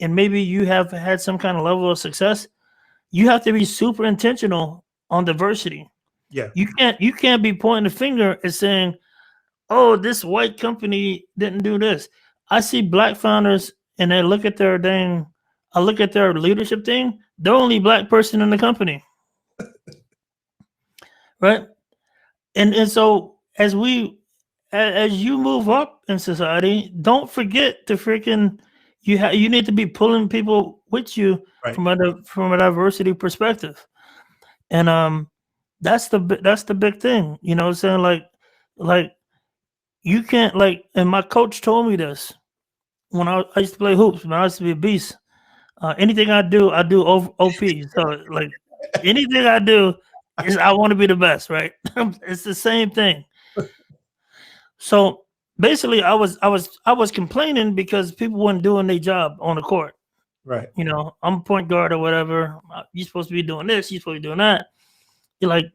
[SPEAKER 2] and maybe you have had some kind of level of success. You have to be super intentional on diversity.
[SPEAKER 1] Yeah.
[SPEAKER 2] You can't be pointing the finger and saying, oh, this white company didn't do this. I see black founders and I look at their leadership thing. They're only black person in the company, right? And so as you move up in society, don't forget to freaking you need to be pulling people with you
[SPEAKER 1] Right.
[SPEAKER 2] from a diversity perspective. And that's the big thing. You know what I'm saying? Like you can't like, and my coach told me this when I used to play hoops, when I used to be a beast. Anything I do OP. So like anything I do is I want to be the best, right? It's the same thing. So basically, I was complaining because people weren't doing their job on the court.
[SPEAKER 1] Right.
[SPEAKER 2] You know, I'm a point guard or whatever. You're supposed to be doing this. You're supposed to be doing that. You're like,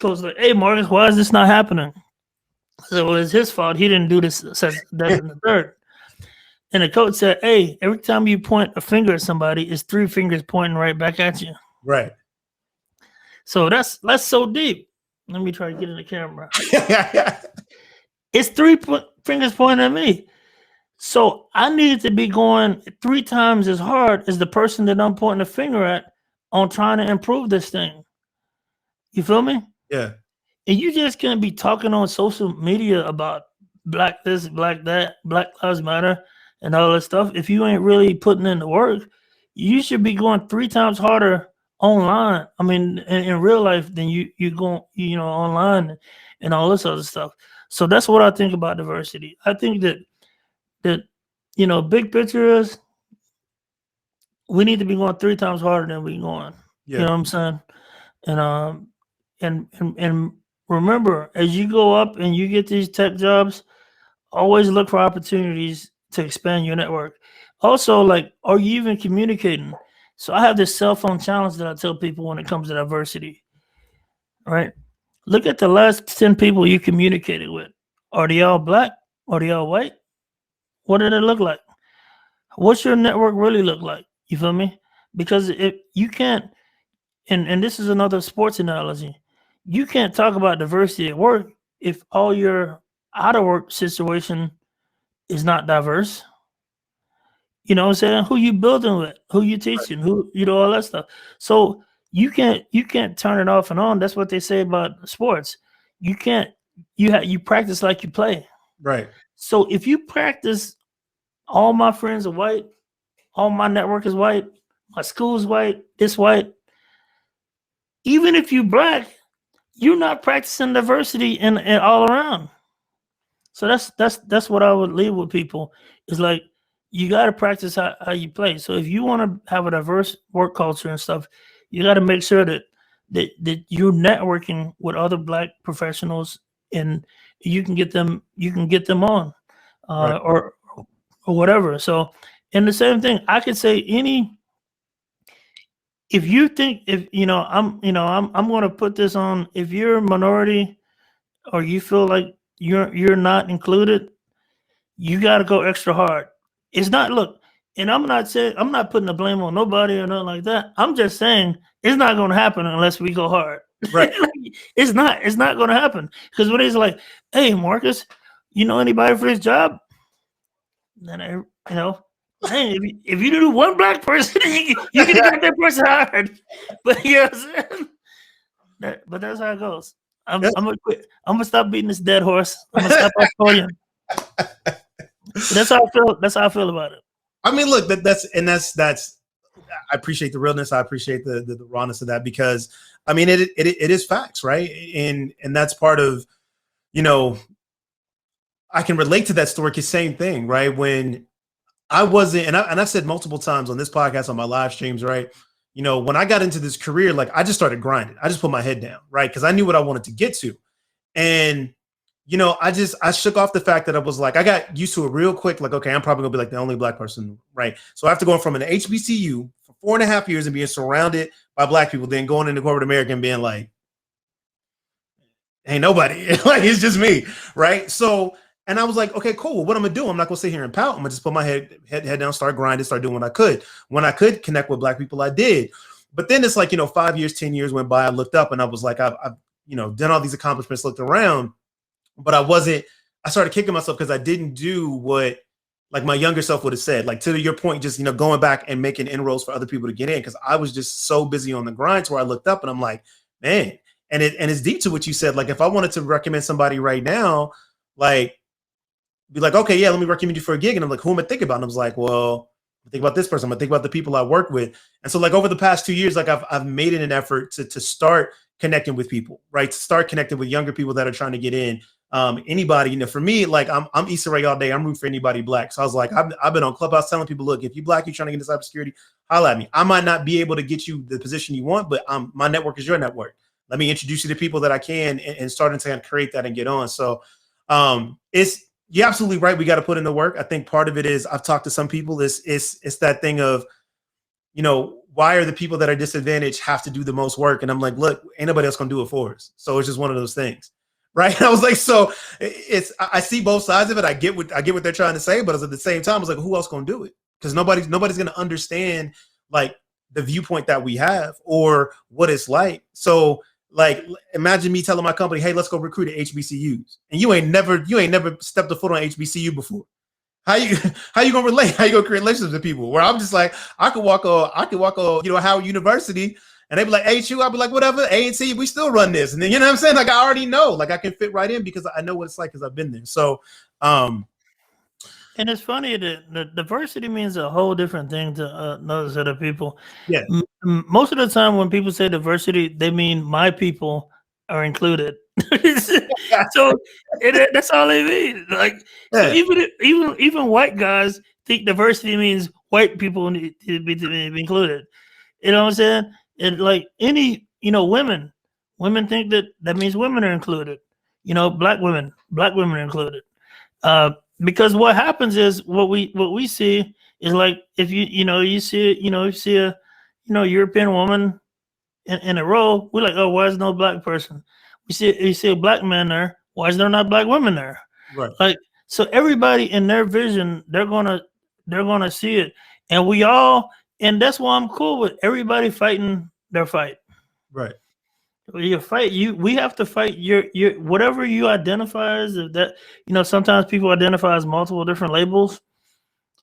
[SPEAKER 2] coach, like, hey, Marcus, why is this not happening? So well, it's his fault. He didn't do this. Says that in the third. And the coach said, hey, every time you point a finger at somebody, it's 3 fingers pointing right back at you.
[SPEAKER 1] Right.
[SPEAKER 2] So that's so deep. Let me try to get in the camera. It's 3 fingers pointing at me. So I needed to be going 3 times as hard as the person that I'm pointing the finger at on trying to improve this thing. You feel me?
[SPEAKER 1] Yeah.
[SPEAKER 2] And you just can't be talking on social media about black this, black that, Black Lives Matter, and all that stuff. If you ain't really putting in the work, you should be going 3 times harder online. I mean, in real life than you go, online and all this other stuff. So that's what I think about diversity. I think that big picture is we need to be going 3 times harder than we going.
[SPEAKER 1] Yeah.
[SPEAKER 2] You know what I'm saying? And remember, as you go up and you get these tech jobs, always look for opportunities to expand your network. Also, like, are you even communicating? So I have this cell phone challenge that I tell people when it comes to diversity. Right? Look at the last 10 people you communicated with. Are they all black? Are they all white? What did it look like? What's your network really look like? You feel me? Because if you can't, and this is another sports analogy, you can't talk about diversity at work if all your out of work situation is not diverse. You know what I'm saying? Who you building with? Who you teaching? Who, all that stuff. So you can't turn it off and on. That's what they say about sports. You can't. You practice like you play.
[SPEAKER 1] Right.
[SPEAKER 2] So if you practice, all my friends are white, all my network is white, my school's white, this white. Even if you black, you're not practicing diversity and all around. So that's what I would leave with people. Is like, you got to practice how you play. So if you want to have a diverse work culture and stuff, you got to make sure that you're networking with other black professionals and you can get them on,
[SPEAKER 1] Right.
[SPEAKER 2] or whatever. So, and the same thing, I could say if you think, I'm going to put this on, if you're a minority or you feel like you're not included, you got to go extra hard. It's not, look, and I'm not putting the blame on nobody or nothing like that. I'm just saying it's not going to happen unless we go hard.
[SPEAKER 1] Right.
[SPEAKER 2] It's not going to happen, because when it's like, hey, Marcus, you know anybody for this job? Then hey, if you do one black person, you can get that person hired. But you know what I'm saying? But that's how it goes. I'm gonna quit. I'm gonna stop beating this dead horse. I'm gonna stop podium. That's how I feel. That's how I feel about it.
[SPEAKER 1] I mean, look, that's. I appreciate the realness. I appreciate the rawness of that, because I mean, it is facts, right? And that's part of, I can relate to that story. Cause same thing, right? When I wasn't, and I've said multiple times on this podcast, on my live streams, right? you know, when I got into this career, like I just started grinding. I just put my head down, right? Because I knew what I wanted to get to. And, you know, I shook off the fact that I was like, I got used to it real quick. Like, okay, I'm probably gonna be like the only Black person, right? So after going from an HBCU for 4.5 years and being surrounded by Black people, then going into corporate America and being like, ain't nobody, like it's just me, right? So, and I was like, okay, cool. What I'm gonna do? I'm not gonna sit here and pout. I'm gonna just put my head down, start grinding, start doing what I could. When I could connect with Black people, I did. But then it's like, you know, 5 years, 10 years went by. I looked up and I was like, I've you know, done all these accomplishments, looked around, but I started kicking myself because I didn't do what like my younger self would have said. Like to your point, just, you know, going back and making inroads for other people to get in, because I was just so busy on the grind to where I looked up and I'm like, man, and it's deep to what you said. Like if I wanted to recommend somebody right now, like be like, okay, yeah, let me recommend you for a gig. And I'm like, who am I thinking about? And I was like, well, I think about this person. I'm gonna think about the people I work with. And so like over the past 2 years, like I've made it an effort to start connecting with people, right? To start connecting with younger people that are trying to get in. Anybody, you know, for me, like I'm Issa Rae all day. I'm rooting for anybody Black. So I was like, I've been on Clubhouse telling people, look, if you Black, you're trying to get into cybersecurity, holla at me. I might not be able to get you the position you want, but my network is your network. Let me introduce you to people that I can and starting to kind of create that and get on. So you're absolutely right. We got to put in the work. I think part of it is I've talked to some people. It's that thing of, you know, why are the people that are disadvantaged have to do the most work? And I'm like, look, ain't nobody else gonna do it for us. So it's just one of those things, right? And I was like, so I see both sides of it. I get what they're trying to say, but at the same time, I was like, who else gonna do it? Because nobody's gonna understand like the viewpoint that we have or what it's like. So like, imagine me telling my company, hey, let's go recruit at HBCUs, and you ain't never stepped a foot on HBCU before. How you gonna relate? How you gonna create relationships with people? Where I'm just like, I could walk on, you know, Howard University, and they'd be like, HU, I'd be like, whatever, A&T, we still run this. And then, you know what I'm saying? Like, I already know, like I can fit right in because I know what it's like because I've been there. So,
[SPEAKER 2] and it's funny that the diversity means a whole different thing to another set of people.
[SPEAKER 1] Yeah.
[SPEAKER 2] Most of the time when people say diversity, they mean my people are included. So that's all they mean. Like, yeah. So even white guys think diversity means white people need to be included. You know what I'm saying? And like any, you know, women think that means women are included. You know, black women are included. Because what happens is what we see is like if you see a European woman in a row, we're like, oh, why is no Black person? You see a Black man there, why is there not Black women there?
[SPEAKER 1] Right.
[SPEAKER 2] Like, so everybody in their vision, they're gonna see it, and that's why I'm cool with everybody fighting their fight.
[SPEAKER 1] Right.
[SPEAKER 2] We have to fight your whatever you identify as. That, you know, sometimes people identify as multiple different labels.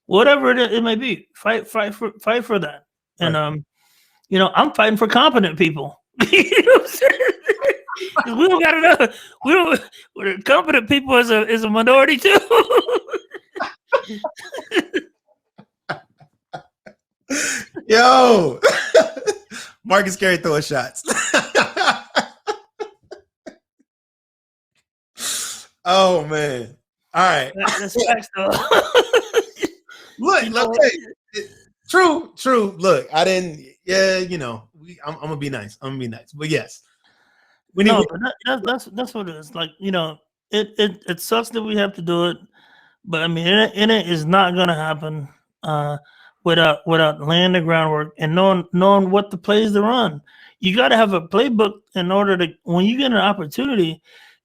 [SPEAKER 2] Whatever it may be, fight for that. Right. And you know, I'm fighting for competent people. You know what I'm saying? We don't got enough. Competent people is a minority too.
[SPEAKER 1] Yo, Marcus Carey throwing shots. Oh man! All right.
[SPEAKER 2] That's facts, though.
[SPEAKER 1] Look, true. Look, I didn't. Yeah, you know, I'm gonna be nice. But yes,
[SPEAKER 2] that's what it is. Like, you know, it sucks that we have to do it, but I mean, it is not gonna happen without laying the groundwork and knowing what the plays to run. You got to have a playbook in order to, when you get an opportunity.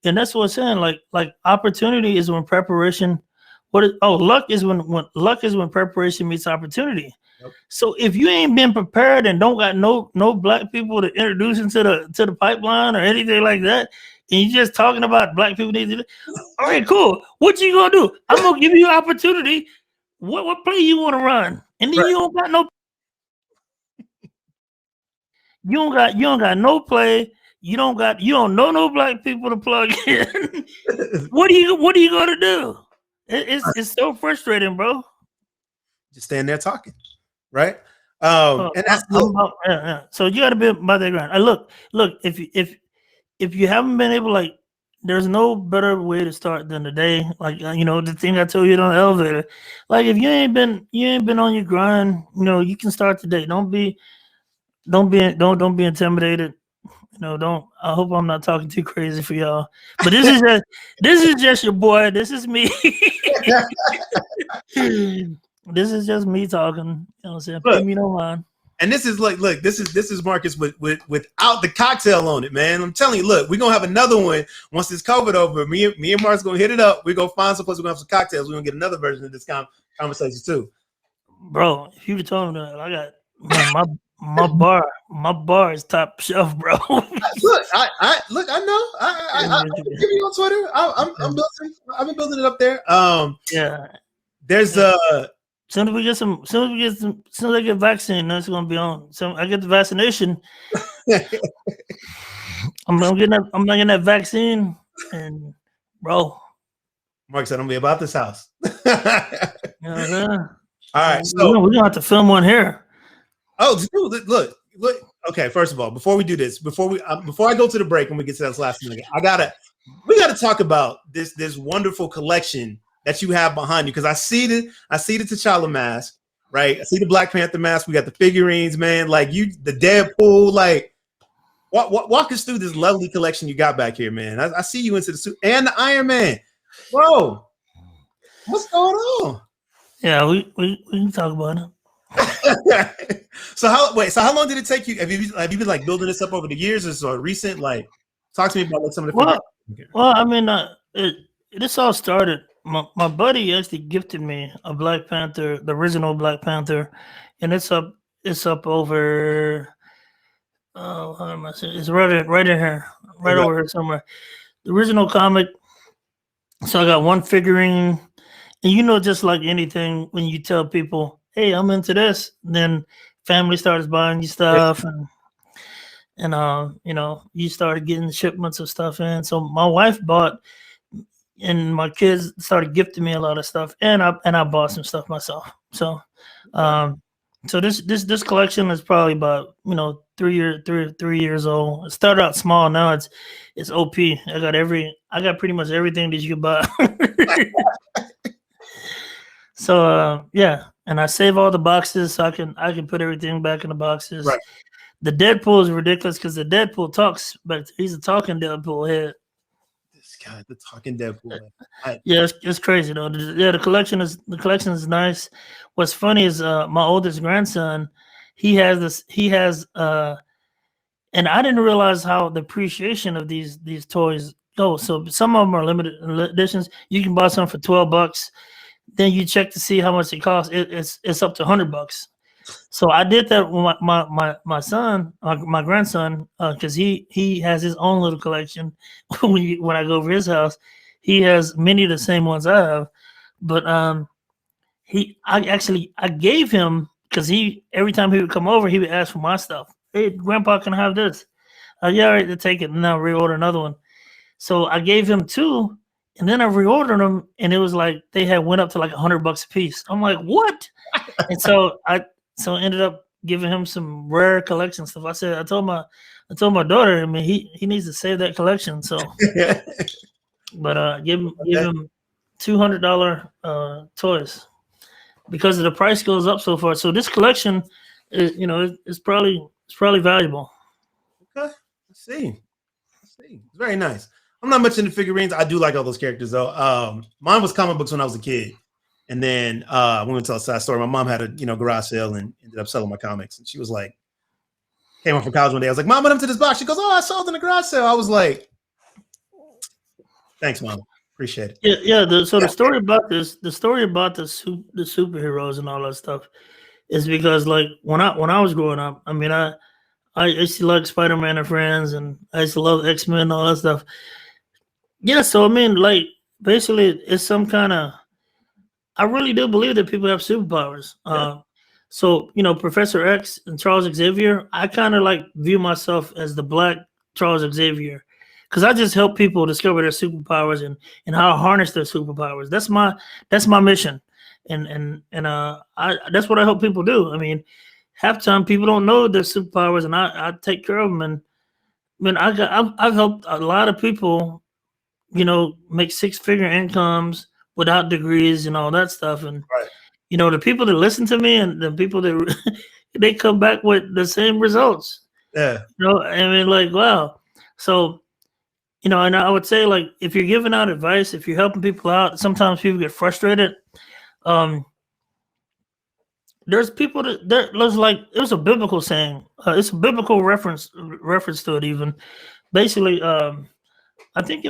[SPEAKER 2] And that's what I'm saying. Like opportunity is when preparation. Luck is when preparation meets opportunity. Yep. So if you ain't been prepared and don't got no Black people to introduce into the pipeline or anything like that, and you just talking about Black people need to, all right, cool. What you gonna do? I'm gonna give you an opportunity. What play you want to run? And then you don't got no. You don't got no play. You don't know no Black people to plug in. What are you gonna do? It's so frustrating, bro.
[SPEAKER 1] Just stand there talking, right? And that's
[SPEAKER 2] So you got to be by the ground. Look. If you haven't been able, like, there's no better way to start than today. Like, you know, the thing I told you on the elevator. Like, if you ain't been on your grind, you know, you can start today. Don't be don't be intimidated. Don't. I hope I'm not talking too crazy for y'all. But this is just your boy. This is me. This is just me talking. You know what I'm saying? Pay me no mind.
[SPEAKER 1] And this is like, look, this is Marcus without the cocktail on it, man. I'm telling you, look, we're gonna have another one once this COVID over. Me and Marcus gonna hit it up. We're gonna find some place. We're gonna have some cocktails. We're gonna get another version of this conversation too.
[SPEAKER 2] Bro, if you told me that, I got my bar is top shelf, bro.
[SPEAKER 1] Look, I know. I give you on Twitter. I'm building. I've been building it up there.
[SPEAKER 2] Yeah.
[SPEAKER 1] There's
[SPEAKER 2] Soon as I get vaccine, that's gonna be on. So I get the vaccination. I'm not getting that vaccine, and bro.
[SPEAKER 1] Mark said, "I'm gonna be about this house."
[SPEAKER 2] All
[SPEAKER 1] right, so
[SPEAKER 2] we're gonna have to film one here.
[SPEAKER 1] Oh, dude, look. Okay, first of all, before we do this, before I go to the break, when we get to that last thing, we gotta talk about this wonderful collection that you have behind you, because I see the T'Challa mask, right? I see the Black Panther mask. We got the figurines, man. Like the Deadpool. Like, walk us through this lovely collection you got back here, man. I see you into the suit and the Iron Man, bro. What's going on?
[SPEAKER 2] Yeah, we can talk about it.
[SPEAKER 1] So how long did it take you? Have you been like building this up over the years, or so recent? Like, talk to me about like some of the.
[SPEAKER 2] Well, I mean, this all started. My buddy actually gifted me a Black Panther, the original Black Panther, and it's up over. Oh, how am I saying? It's right in here, right over here somewhere. The original comic. So I got one figurine, and just like anything, when you tell people, "Hey, I'm into this," then family starts buying you stuff, and you started getting shipments of stuff in. So my wife bought. And my kids started gifting me a lot of stuff, and I bought some stuff myself. So, so this collection is probably about 3 years old. It started out small. Now it's OP. I got pretty much everything that you could buy. So yeah, and I save all the boxes so I can put everything back in the boxes.
[SPEAKER 1] Right.
[SPEAKER 2] The Deadpool is ridiculous because the Deadpool talks, but he's a talking Deadpool head.
[SPEAKER 1] God, the talking Deadpool.
[SPEAKER 2] Yeah, it's crazy though. Yeah, the collection is nice. What's funny is my oldest grandson, he has and I didn't realize how the appreciation of these toys go. So some of them are limited editions. You can buy some for $12. Then you check to see how much it costs. It's up to $100. So I did that with my son, my grandson, because he has his own little collection. When I go over his house, he has many of the same ones I have. But I gave him, because every time he would come over, he would ask for my stuff. Hey, Grandpa, can I have this? Yeah, all right, to take it, and now reorder another one. So I gave him 2, and then I reordered them, and it was like they had went up to like $100 a piece. I'm like, what? And so I ended up giving him some rare collection stuff. I told my daughter, I mean, he needs to save that collection. So, but give him $200 toys, because the price goes up so far. So this collection is, it's probably valuable.
[SPEAKER 1] Okay, I see. It's very nice. I'm not much into figurines. I do like all those characters though. Mine was comic books when I was a kid. And then I'm going to tell a sad story. My mom had a garage sale and ended up selling my comics. And she was like, came home from college one day. I was like, Mom, what happened to this box? She goes, oh, I sold in the garage sale. I was like, thanks, Mom. Appreciate it.
[SPEAKER 2] Yeah. The story about the superheroes and all that stuff is because, like, when I was growing up, I mean, I used to like Spider-Man and Friends, and I used to love X-Men and all that stuff. Yeah. So I mean, like, basically, it's some kind of. I really do believe that people have superpowers. Yeah. So, Professor X and Charles Xavier, I kind of like view myself as the Black Charles Xavier, because I just help people discover their superpowers and how to harness their superpowers. That's my mission, and that's what I help people do. I mean, half the time people don't know their superpowers, and I take care of them. And I mean, I've helped a lot of people, make 6-figure incomes without degrees and all that stuff. And,
[SPEAKER 1] right.
[SPEAKER 2] The people that listen to me and the people that, they come back with the same results.
[SPEAKER 1] Yeah.
[SPEAKER 2] You know, I mean, like, wow. So, you know, and I would say, like, if you're giving out advice, if you're helping people out, sometimes people get frustrated. There's people there's like, it was a biblical saying. It's a biblical reference to it even. Basically, I think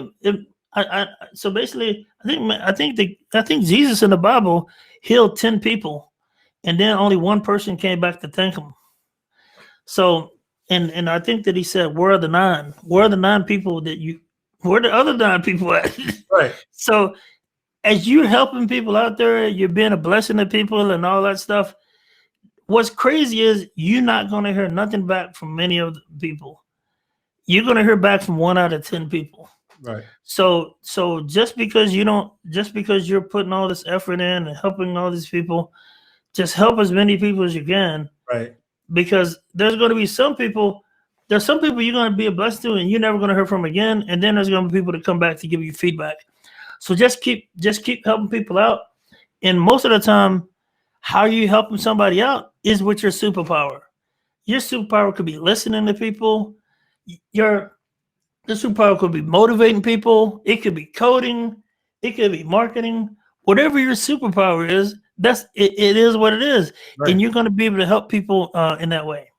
[SPEAKER 2] so basically, I think Jesus in the Bible healed 10 people, and then only one person came back to thank him. So, and I think that he said, "Where are the 9? Where are the 9 people where are the other 9 people at?"
[SPEAKER 1] Right.
[SPEAKER 2] So, as you're helping people out there, you're being a blessing to people and all that stuff. What's crazy is you're not going to hear nothing back from many of the people. You're going to hear back from 1 out of 10 people.
[SPEAKER 1] Right.
[SPEAKER 2] So just because you're putting all this effort in and helping all these people, just help as many people as you can.
[SPEAKER 1] Right.
[SPEAKER 2] Because there's going to be some people you're going to be a blessing to and you're never going to hear from again. And then there's going to be people that come back to give you feedback. So just keep helping people out. And most of the time, how you helping somebody out is with your superpower. Your superpower could be listening to people. Your superpower could be motivating people. It could be coding. It could be marketing. Whatever your superpower is, it is what it is. Right. And you're going to be able to help people in that way.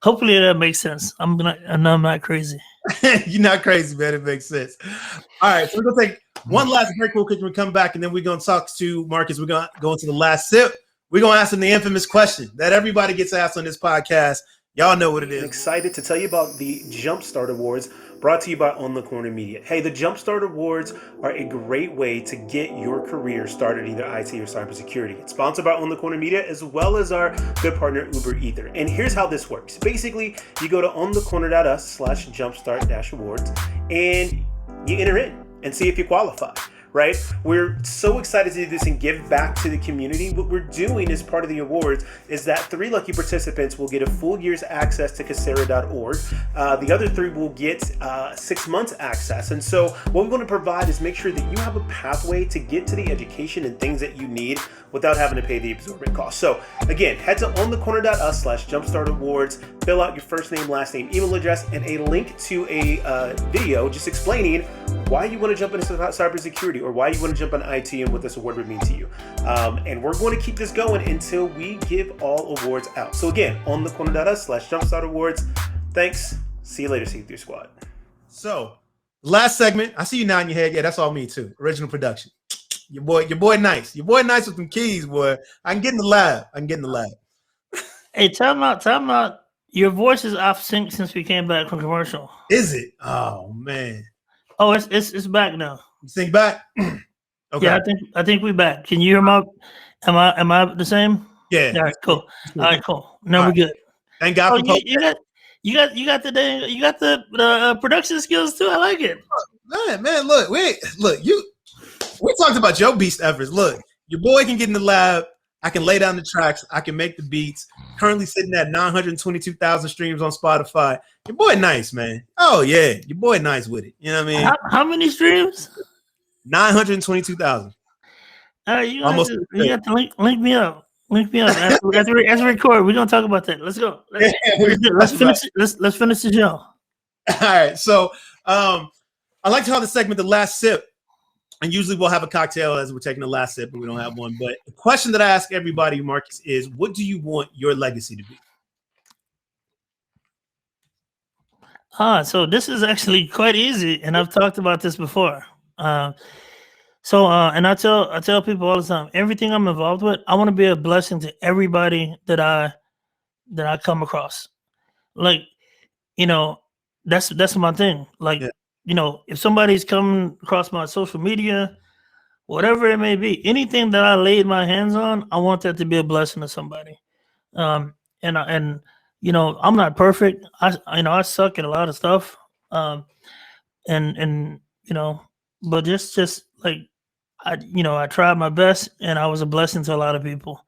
[SPEAKER 2] Hopefully that makes sense. I'm not crazy.
[SPEAKER 1] You're not crazy, man. It makes sense. All right, so we're gonna take one last break real quick. We come back, and then we're gonna talk to Marcus. We're gonna go into the last sip. We're gonna ask him the infamous question that everybody gets asked on this podcast. Y'all know what it is. I'm excited to tell you about the Jumpstart Awards, brought to you by On the Corner Media. Hey, the Jumpstart Awards are a great way to get your career started in either IT or cybersecurity. It's sponsored by On the Corner Media as well as our good partner Uber Ether. And here's how this works. Basically, you go to onthecorner.us/jumpstart-awards and you enter in and see if you qualify. Right? We're so excited to do this and give back to the community. What we're doing as part of the awards is that 3 lucky participants will get a full year's access to Coursera.org. The other 3 will get 6 months access. And so what we want to provide is make sure that you have a pathway to get to the education and things that you need without having to pay the exorbitant cost. So again, head to onthecorner.us/jumpstart-awards, fill out your first name, last name, email address, and a link to a video just explaining why you want to jump into cybersecurity or why you want to jump on IT and what this award would mean to you. And we're going to keep this going until we give all awards out. So again, onthecorner.us/jumpstart-awards. Thanks. See you later, C3 Squad. So last segment, I see you nodding your head. Yeah, that's all me too. Original production. Your boy nice. Your boy nice with some keys, boy. I can get in the lab.
[SPEAKER 2] Hey, time out. Your voice is off sync since we came back from commercial.
[SPEAKER 1] Is it? Oh man.
[SPEAKER 2] Oh, it's back now.
[SPEAKER 1] You think back? Okay.
[SPEAKER 2] Yeah, I think we back. Can you hear my? Am I the same?
[SPEAKER 1] Yeah.
[SPEAKER 2] All right, cool. All right, cool. Now we're good.
[SPEAKER 1] Thank God for
[SPEAKER 2] you got the production skills too. I like it.
[SPEAKER 1] Man, look, we talked about your beast efforts. Look, your boy can get in the lab. I can lay down the tracks. I can make the beats. Currently sitting at 922,000 streams on Spotify. Your boy nice, man. Oh, yeah. Your boy nice with it. You know what I mean?
[SPEAKER 2] How many streams?
[SPEAKER 1] 922,000.
[SPEAKER 2] You have to link me up. Link me up. As we record, we're going to talk about that. Let's go. Let's finish the show.
[SPEAKER 1] All right. So I like to call this segment the last sip. And usually we'll have a cocktail as we're taking the last sip, but we don't have one. But the question that I ask everybody, Marcus, is what do you want your legacy to be?
[SPEAKER 2] So this is actually quite easy, and I've talked about this before. And I tell people all the time, everything I'm involved with, I want to be a blessing to everybody that I come across. Like, that's my thing. Like, if somebody's coming across my social media, whatever it may be, anything that I laid my hands on, I want that to be a blessing to somebody. I'm not perfect. I suck at a lot of stuff. But just like I tried my best, and I was a blessing to a lot of people.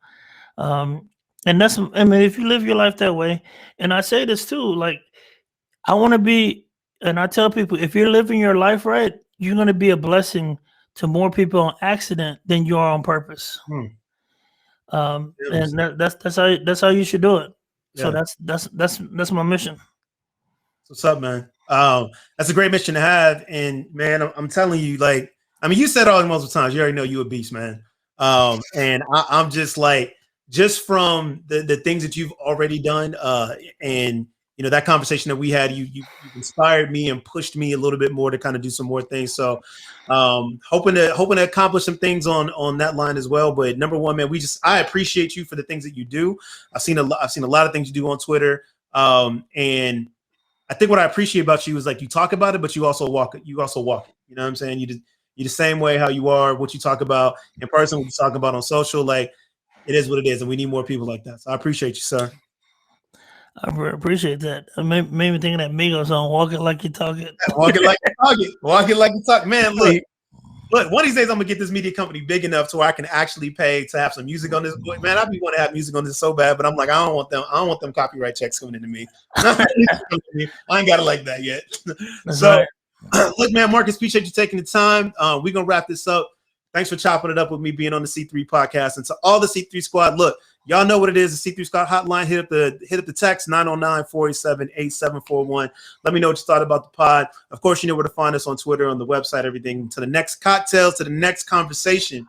[SPEAKER 2] And if you live your life that way, and I say this too, like I want to be. And I tell people, if you're living your life right, you're going to be a blessing to more people on accident than you are on purpose. And that's how you should do it. So that's my mission.
[SPEAKER 1] What's up, man? That's a great mission to have. And man, I'm telling you, like, I mean, you said all multiple times, you already know you a beast, man. And I'm just like, just from the things that you've already done, and you know, that conversation that we had, you inspired me and pushed me a little bit more to kind of do some more things. So hoping to accomplish some things on that line as well. But number one, man, I appreciate you for the things that you do. I've seen a lot of things you do on Twitter. And I think what I appreciate about you is like you talk about it, but you also walk it. You know what I'm saying? You're the same way how you are, what you talk about in person, what you talk about on social. Like, it is what it is, and we need more people like that. So I appreciate you, sir.
[SPEAKER 2] I appreciate that. It made me think of that Migos song, "Walk It Like You Talk It."
[SPEAKER 1] Walk it like you talk it. Walk it like you talk. Man, look, one of these days I'm gonna get this media company big enough to where I can actually pay to have some music on this. Man, I be want to have music on this so bad, but I'm like, I don't want them copyright checks coming into me. I ain't got it like that yet. So, right. Look, man, Marcus, appreciate you taking the time. We're gonna wrap this up. Thanks for chopping it up with me being on the C3 podcast. And to all the C3 squad, look, y'all know what it is. The C3 squad hotline. Hit up the text 909-487-8741. Let me know what you thought about the pod. Of course, you know where to find us on Twitter, on the website, everything. To the next cocktails, to the next conversation.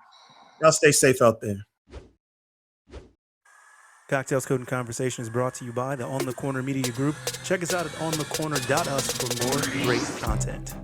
[SPEAKER 1] Y'all stay safe out there.
[SPEAKER 3] Cocktails, Code, and Conversation is brought to you by the On the Corner Media Group. Check us out at onthecorner.us for more great content.